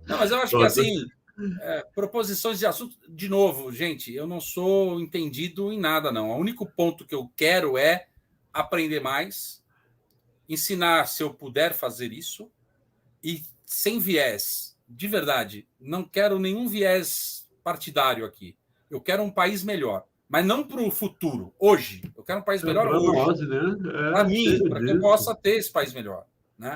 Não, mas eu acho que assim... proposições de assunto, de novo, gente, eu não sou entendido em nada, não. O único ponto que eu quero é aprender mais, ensinar se eu puder fazer isso, e sem viés, de verdade, não quero nenhum viés partidário aqui. Eu quero um país melhor, mas não para o futuro, hoje. Eu quero um país melhor hoje. Nós, né? Para mim, para que eu possa ter esse país melhor. Né?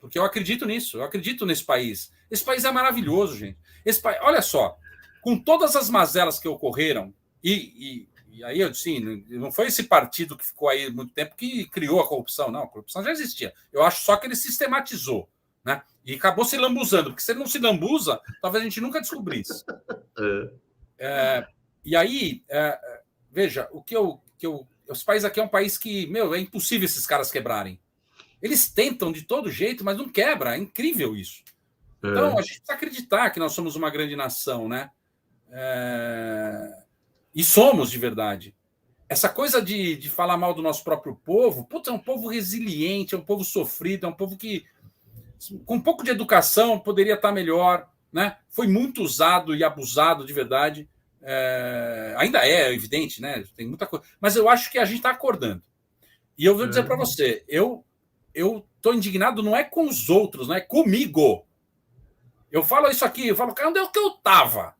Porque eu acredito nisso, eu acredito nesse país. Esse país é maravilhoso, gente. Olha só, com todas as mazelas que ocorreram, e aí eu disse, não foi esse partido que ficou aí muito tempo que criou a corrupção, não. A corrupção já existia. Eu acho só que ele sistematizou, né? E acabou se lambuzando, porque se ele não se lambuza, talvez a gente nunca descobrisse. E aí, veja, esse país aqui é um país que, é impossível esses caras quebrarem. Eles tentam de todo jeito, mas não quebra. É incrível isso. Então, a gente precisa acreditar que nós somos uma grande nação, né? E somos, de verdade. Essa coisa de falar mal do nosso próprio povo, é um povo resiliente, é um povo sofrido, é um povo que, com um pouco de educação, poderia estar melhor, né? Foi muito usado e abusado, de verdade. Ainda é evidente, né? Tem muita coisa. Mas eu acho que a gente está acordando. E eu vou dizer para você, eu estou indignado não é com os outros, não é comigo. Eu falo isso aqui, eu falo, cara, onde é que eu estava?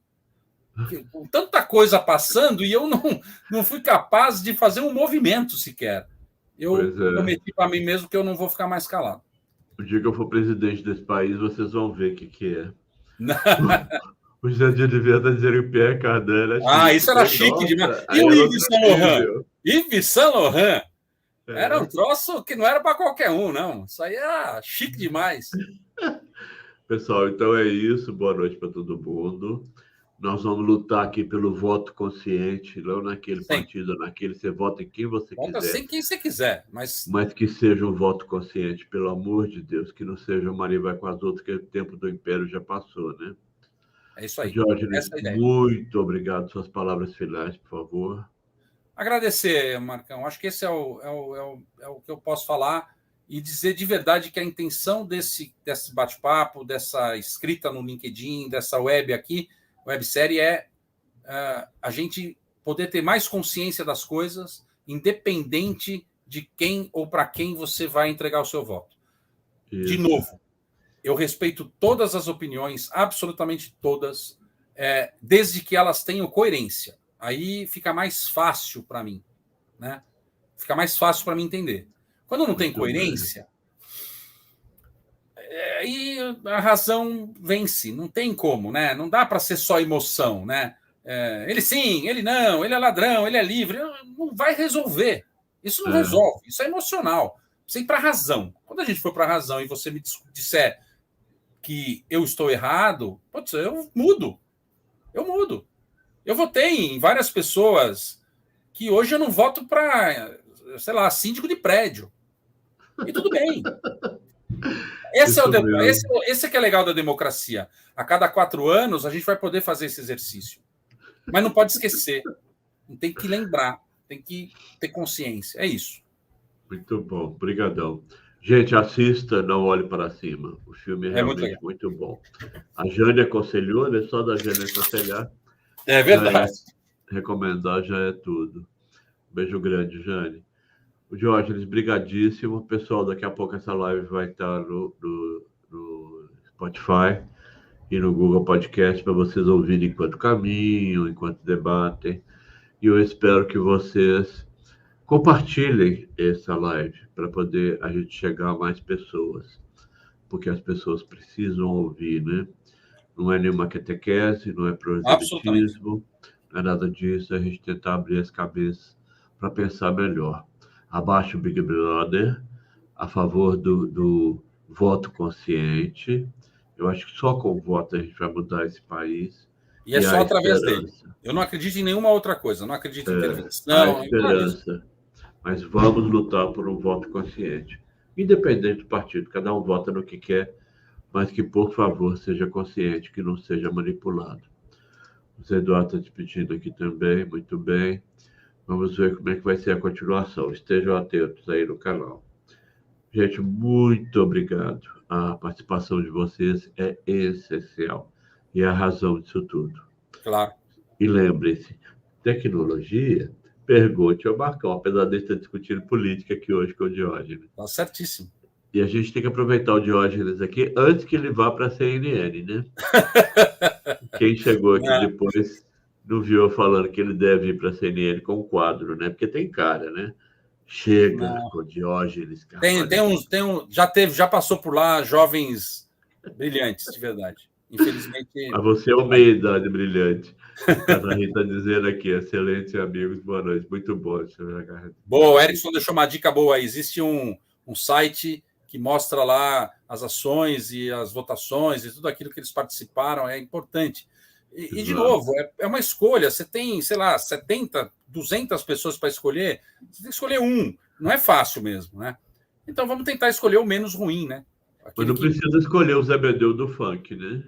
Com tanta coisa passando e eu não fui capaz de fazer um movimento sequer. Eu prometi para mim mesmo que eu não vou ficar mais calado. O dia que eu for presidente desse país, vocês vão ver o que é. O Jardim de Verde está dizendo que Pierre Cardin isso era chique demais. E o Yves Saint Laurent? Yves Saint Laurent. Era um troço que não era para qualquer um, não. Isso aí era chique demais. Pessoal, então é isso. Boa noite para todo mundo. Nós vamos lutar aqui pelo voto consciente, não naquele partido, naquele. Você vota em quem você quiser. Vota em quem você quiser, mas que seja um voto consciente, pelo amor de Deus, que não seja uma Maria vai com as outras, que o tempo do império já passou, né? É isso aí. Diógenes, muito obrigado. Suas palavras finais, por favor. Agradecer, Marcão. Acho que esse é o que eu posso falar e dizer de verdade que a intenção desse bate-papo, dessa escrita no LinkedIn, dessa websérie a gente poder ter mais consciência das coisas, independente de quem ou para quem você vai entregar o seu voto. Isso. De novo, eu respeito todas as opiniões, absolutamente todas, desde que elas tenham coerência. Aí fica mais fácil para mim, né? Fica mais fácil para mim entender. Quando não tem coerência, aí a razão vence. Não tem como, né? Não dá para ser só emoção, né? Ele sim, ele não, ele é ladrão, ele é livre. Não vai resolver. Isso não resolve, isso é emocional. Você ir para a razão. Quando a gente for para a razão e você me disser que eu estou errado, putz, eu mudo. Eu votei em várias pessoas que hoje eu não voto para, sei lá, síndico de prédio. E tudo bem. Esse é que é legal da democracia. A cada 4 anos a gente vai poder fazer esse exercício. Mas não pode esquecer. Tem que lembrar. Tem que ter consciência. É isso. Muito bom. Obrigadão. Gente, assista Não Olhe Para Cima. O filme é realmente muito bom. A Jane aconselhou, né? Só da Jane aconselhar. É verdade. Recomendar já é tudo. Beijo grande, Jane. O Diógenes, brigadíssimo. Pessoal, daqui a pouco essa live vai estar no Spotify e no Google Podcast para vocês ouvirem enquanto caminham, enquanto debatem. E eu espero que vocês compartilhem essa live para poder a gente chegar a mais pessoas, porque as pessoas precisam ouvir, né? Não é nenhuma catequese, não é proselitismo, não é nada disso, é a gente tentar abrir as cabeças para pensar melhor. Abaixo o Big Brother, a favor do voto consciente. Eu acho que só com o voto a gente vai mudar esse país. E é só através dele. Eu não acredito em nenhuma outra coisa. Eu não acredito em intervenção. A esperança. Mas vamos lutar por um voto consciente. Independente do partido, cada um vota no que quer, mas que, por favor, seja consciente, que não seja manipulado. O Zé Eduardo está te pedindo aqui também, muito bem. Vamos ver como é que vai ser a continuação. Estejam atentos aí no canal. Gente, muito obrigado. A participação de vocês é essencial. E é a razão disso tudo. Claro. E lembre-se, tecnologia, pergunte ao Marcão, apesar de estar discutindo política aqui hoje com o Diógenes. Está certíssimo. E a gente tem que aproveitar o Diógenes aqui antes que ele vá para a CNN, né? Quem chegou aqui depois não viu eu falando que ele deve ir para a CNN com um quadro, né? Porque tem cara, né? Chega com o Diógenes. Já passou por lá jovens brilhantes, de verdade. Infelizmente. Mas você é uma meia-idade brilhante. A Rita está dizendo aqui, excelentes amigos, boa noite. Muito bom. Boa, o Erickson deixou uma dica boa aí. Existe um site que mostra lá as ações e as votações e tudo aquilo que eles participaram. É importante. E de novo, é uma escolha. Você tem, sei lá, 70, 200 pessoas para escolher. Você tem que escolher um. Não é fácil mesmo, né? Então vamos tentar escolher o menos ruim, né? Mas não precisa escolher o Zé Bedeu do funk, né?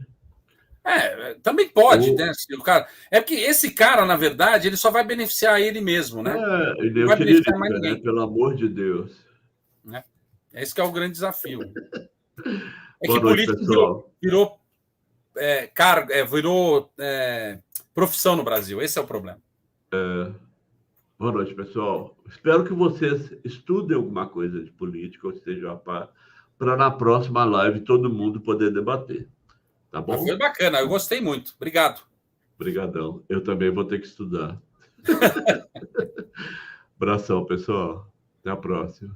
Também pode, né? O cara... É porque esse cara, na verdade, ele só vai beneficiar ele mesmo, né? Não vai beneficiar mais ninguém. Né? Pelo amor de Deus. Esse que é o grande desafio. Boa noite, pessoal. Virou profissão no Brasil. Esse é o problema. Boa noite, pessoal. Espero que vocês estudem alguma coisa de política, ou estejam a par, para na próxima live todo mundo poder debater. Tá bom? Foi bacana, eu gostei muito. Obrigado. Obrigadão. Eu também vou ter que estudar. Abração, pessoal. Até a próxima.